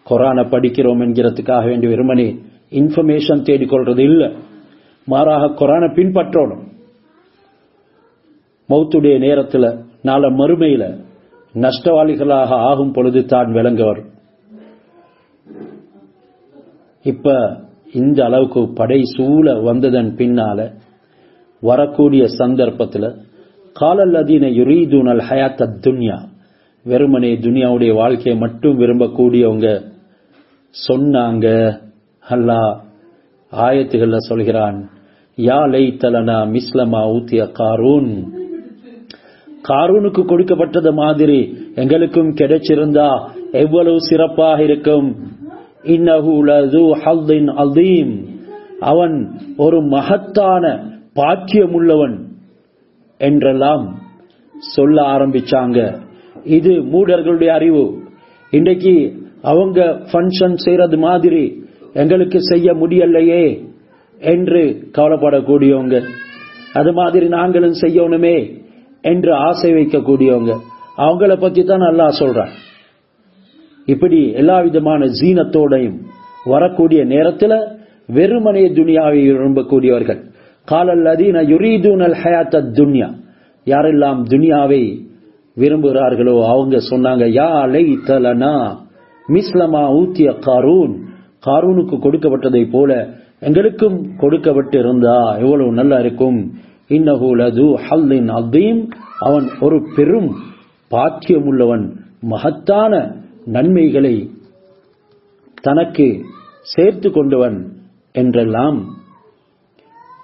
குர்ஆனை படிக்கிறோம் என்கிறதுக்காக வேண்டிய வெறுமனே இன்ஃபர்மேஷன் தேடிக்கொள்றது இல்லை, மாறாக குர்ஆனை பின்பற்றணும். மௌத்துடைய நேரத்தில் நாளை மறுமையில நஷ்டவாளிகளாக ஆகும் பொழுது தான் விளங்க வரும். இப்ப இந்த அளவுக்கு படை சூழ வந்ததன் பின்னால வரக்கூடிய சந்தர்ப்பத்தில் காலல்லதீன யுரீதுனல் ஹயாத்தத் துன்யா, வெறுமனே துனியாவுடைய வாழ்க்கையை மட்டும் விரும்பக்கூடியவங்க சொன்னாங்க. அல்லாஹ் ஆயத்துகள்ல சொல்கிறான், யா லைத்தலனா மிஸ்லமா ஊத்திய காரூன், காரூனுக்கு கொடுக்கப்பட்டது மாதிரி எங்களுக்கும் கிடைச்சிருந்தா எவ்வளவு சிறப்பாக இருக்கும். இன்னஹு லது ஹல்லின் அலீம், அவன் ஒரு மகத்தான பாக்கியமுள்ளவன் என்றெல்லாம் சொல்ல ஆரம்பிச்சாங்க. இது மூடர்களுடைய அறிவு. இன்றைக்கு அவங்க ஃபங்க்ஷன் செய்யறது மாதிரி எங்களுக்கு செய்ய முடியலையே என்று கவலைப்படக்கூடியவங்க, அது மாதிரி நாங்களும் செய்யணுமே என்று ஆசை வைக்கக்கூடியவங்க, அவங்கள பத்தி தான் அல்லாஹ் சொல்றான். இப்படி எல்லா விதமான ஜீனத்தோடையும் வரக்கூடிய நேரத்தில் வெறுமனே துனியாவை விரும்பக்கூடியவர்கள். காலல்லதீன யுரீதுனல் ஹயாத்தத் துன்யா, யாரெல்லாம் துனியாவை விரும்புகிறார்களோ அவங்க சொன்னாங்க, யா லைத்தலனா மிஸ்லமா ஊத்திய காரூன், காரூனுக்கு கொடுக்கப்பட்டதை போல எங்களுக்கும் கொடுக்கப்பட்டு இருந்தா எவ்வளவு நல்லா இருக்கும். இன்னஹு லது ஹல்லின் அலீம், அவன் ஒரு பெரும் பாக்கியமுள்ளவன், மகத்தான நன்மைகளை தனக்கு சேர்த்து கொண்டவன் என்றெல்லாம்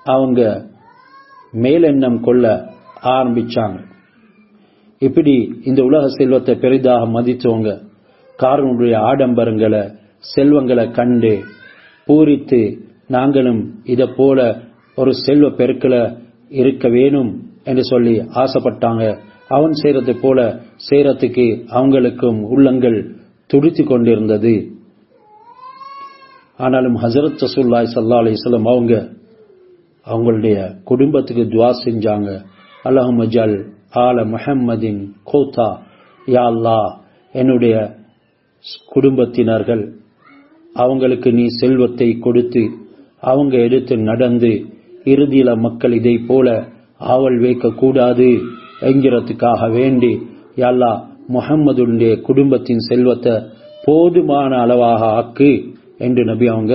அவங்க மேலெண்ணம் கொள்ள ஆரம்பிச்சாங்க. இப்படி இந்த உலக செல்வத்தை பெரிதாக மதித்தவங்க காரூனுடைய ஆடம்பரங்களை செல்வங்களை கண்டு பூரித்து நாங்களும் இதை போல ஒரு செல்வ பெருக்கல இருக்க வேணும் என்று சொல்லி ஆசைப்பட்டாங்க. அவன் செய்யறது போல செய்யறதுக்கு அவங்களுக்கும் உள்ளங்கள் துடித்து கொண்டிருந்தது. ஆனாலும் ஹஜரத் ரசூலுல்லாஹி ஸல்லல்லாஹு அலைஹி வஸல்லம் அவங்களுடைய குடும்பத்துக்கு துஆ செஞ்சாங்க. அல்லாஹும்ம ஜல் ஆல முஹம்மதின் கோத்தா, யா அல்லாஹ் என்னுடைய குடும்பத்தினர்கள் அவங்களுக்கு நீ செல்வத்தை கொடுத்து அவங்க எடுத்து நடந்து இறுதியில மக்கள் இதை போல ஆவல் வைக்க கூடாது என்கிறதுக்காக வேண்டி யா அல்லாஹ் முஹம்மதுடைய குடும்பத்தின் செல்வத்தை போதுமான அளவாக ஆக்கு என்று நபி அவங்க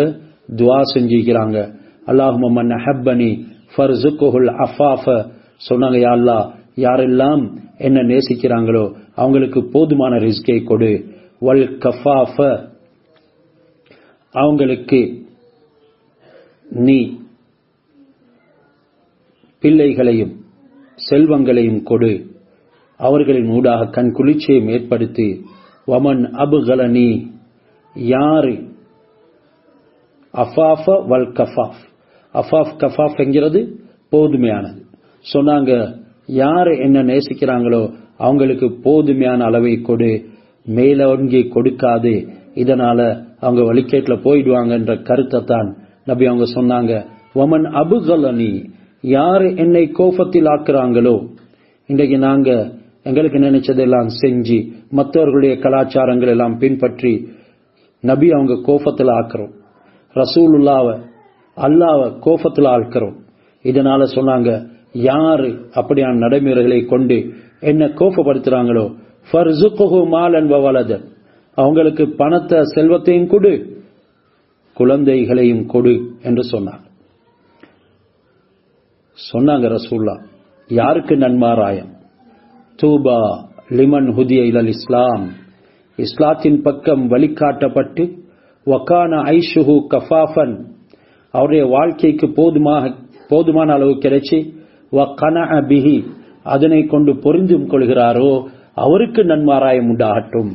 துஆ செஞ்சிக்கிறாங்க. அல்லாஹும்ம மன் அஹப்பனி ஃபர்ஸுகுல் அஃபாஃப சொன்னாங்க. யா அல்லாஹ் யாரெல்லாம் என்ன நேசிக்கிறாங்களோ அவங்களுக்கு போதுமான ரிஸ்கை கொடு. வல் கஃபாஃப, அவங்களுக்கு நீ பிள்ளைகளையும் செல்வங்களையும் கொடு, அவர்களின் ஊடாக கண் குளிர்ச்சியை ஏற்படுத்தி. வமன் அபுகலனி, யாரு அஃபாஃப வல் கஃபாஃப், அஃபாஃப் கஃபாஃப் என்கிறது போதுமையானது சொன்னாங்க. யாரு என்ன நேசிக்கிறாங்களோ அவங்களுக்கு போதுமையான அளவை கொடு, மேலோங்கி கொடுக்காது, இதனால அவங்க வழிகேட்டில் போயிடுவாங்க என்ற கருத்தை தான் நபி அவங்க சொன்னாங்க. வமன் அபுகலனி, யாரு என்னை கோபத்தில் ஆக்குறாங்களோ, இன்றைக்கு நாங்க எங்களுக்கு நினைச்சதெல்லாம் செஞ்சு மற்றவர்களுடைய கலாச்சாரங்கள் எல்லாம் பின்பற்றி நபி அவங்க கோபத்தில் ஆக்குறோம், ரசூலுல்லாவை அல்லாவை கோபத்தில் ஆக்குறோம். இதனால சொன்னாங்க, யாரு அப்படியான நடைமுறைகளை கொண்டு என்ன கோபப்படுத்துறாங்களோ ஃபர்ஸுகுஹு மாலன் வ வலதன், அவங்களுக்கு பணத்தை செல்வத்தையும் கொடு, குழந்தைகளையும் கொடு என்று சொன்னாங்க ரசூலுல்லாஹ். யாருக்கு நன்மாராயம்? தூபா லிமன் ஹுதிய இலல் இஸ்லாம், இஸ்லாத்தின் பக்கம் வழிகாட்டப்பட்டு வகான ஐஷுஹு கஃபாஃபன், அவருடைய வாழ்க்கைக்கு போதுமான அளவு கிடைச்சி வகனஅ பிஹி, அதனை கொண்டு பொருந்தும் கொள்கிறாரோ அவருக்கு நன்மாராயம் உண்டாகட்டும்.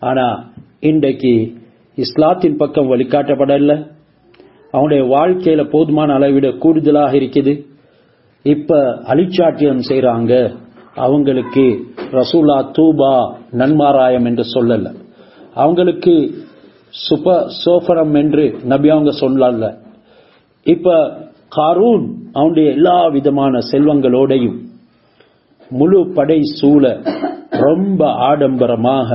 ஆனா இன்றைக்கு இஸ்லாத்தின் பக்கம் வழிகாட்டப்படல, அவனுடைய வாழ்க்கையில போதுமான அளவிட கூடுதலாக இருக்குது. இப்ப அலிச்சாட்டியம் செய்யறாங்க. அவங்களுக்கு ரசூலா தூபா நன்மாராயம் என்று சொல்லல, அவங்களுக்கு சோஃபரம் என்று நபி அவங்க சொல்லல. இப்ப காரூன் அவனுடைய எல்லா விதமான செல்வங்களோடையும் முழு படை சூழ ரொம்ப ஆடம்பரமாக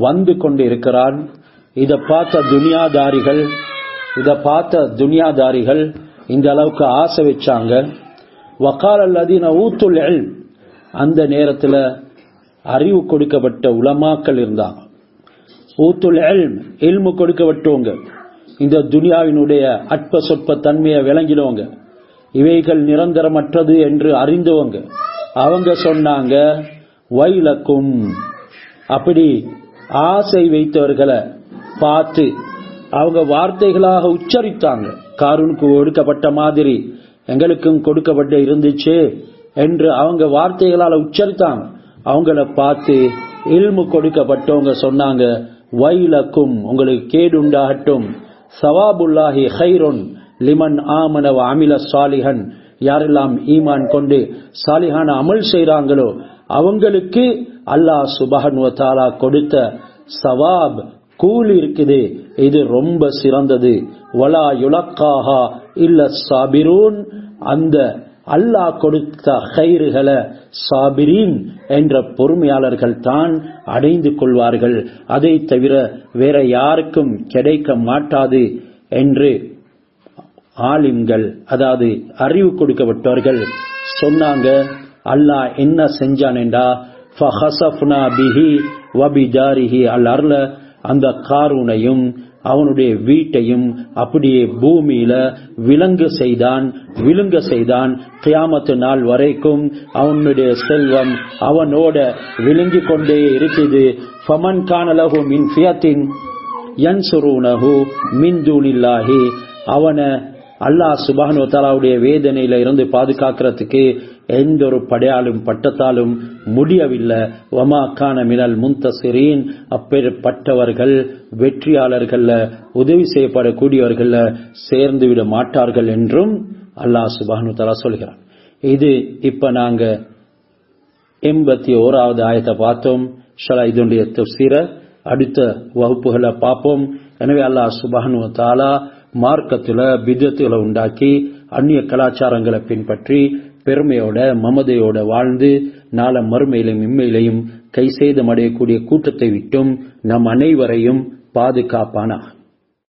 வந்து கொண்டு இருக்கிறான். இதை பார்த்த துனியாதாரிகள் இந்த அளவுக்கு ஆசை வச்சாங்க. வகால் அல்லதீன ஊத்துல் இல்ம், அந்த நேரத்தில் அறிவு கொடுக்கப்பட்ட உலமாக்கள் இருந்தாங்க. ஊத்துல் இல்ம், இல்மு கொடுக்கப்பட்டவங்க, இந்த துனியாவினுடைய அற்ப சொற்ப தன்மையை விளங்கினவங்க, இவைகள் நிரந்தரமற்றது என்று அறிந்தவங்க. அவங்க சொன்னாங்க வைலக்கும். அப்படி ஆசை வைத்தவர்களை பார்த்து அவங்க வார்த்தைகளாக உச்சரித்தாங்க. காரூனுக்கு கொடுக்கப்பட்ட மாதிரி எங்களுக்கும் கொடுக்கப்பட்ட இருந்துச்சு என்று அவங்க வார்த்தைகளால் உச்சரித்தாங்க. அவங்கள பார்த்து இல்மு கொடுக்கப்பட்டவங்க சொன்னாங்க வைலக்கும், உங்களுக்கு கேடு உண்டாகட்டும். சவாபுல்லாஹி ஹைருன் லிமன் ஆமன வ அமில சாலிஹன், யாரெல்லாம் ஈமான் கொண்டு சாலிஹான அமல் செய்றாங்களோ அவங்களுக்கு அல்லாஹ் சுப்ஹானஹு வ தஆலா கொடுத்த சவாப் கூலி இருக்குது, இது ரொம்ப சிறந்தது. வலா யுலக்காஹா இல்ல சாபிரூன், அந்த அல்லாஹ் கொடுத்த ஹைறுகளை சாபிரீன் என்ற பொறுமையாளர்கள் தான் அடைந்து கொள்வார்கள், அதை தவிர வேற யாருக்கும் கிடைக்க மாட்டாது என்று ஆலிம்கள், அதாவது அறிவு கொடுக்கப்பட்டவர்கள் சொன்னாங்க. அல்லாஹ் என்ன செஞ்சான் என்றா ஃபஹஸஃப்னா பிஹி வ பிதாரிஹி அல் அர்ல, அந்த காரூனையும் அவனுடைய வீட்டையும் அப்படியே பூமியில விழுங்க செய்தான். கியாமத்து நாள் வரைக்கும் அவனுடைய செல்வம் அவனோட விழுங்கி கொண்டே இருக்குது. ஃபமன் கான லஹு மின் ஃபியத்தின் யன்சுரூனஹு மின் தூனில்லாஹி, அவனை அல்லாஹ் சுப்ஹானஹு வ தஆலாவுடைய வேதனையில இருந்து பாதுகாக்கிறதுக்கு எந்த ஒரு படையாலும் பட்டத்தாலும் முடியவில்லை. வமா கான மினல் முன்தசிரீன், அப்பேற்பட்டவர்கள் வெற்றியாளர்கள், உதவி செய்யப்படக்கூடியவர்கள் சேர்ந்து விட மாட்டார்கள் என்றும் அல்லாஹ் சுப்ஹானஹு வ தஆலா சொல்கிறான். இது இப்ப நாங்க 81வது ஆயத்தை பார்த்தோம். இதனுடைய தஃசீரை அடுத்த வகுப்புகளை பார்ப்போம். எனவே அல்லாஹ் சுப்ஹானஹு வ தஆலா மார்க்கத்துல பிதத்துகளை உண்டாக்கி அந்நிய கலாச்சாரங்களை பின்பற்றி பெருமையோட மமதையோட வாழ்ந்து நாள மறுமையிலும் இம்மையிலையும் கை சேதமடையக்கூடிய கூட்டத்தை விட்டும் நம் அனைவரையும் பாதுகாப்பானாக.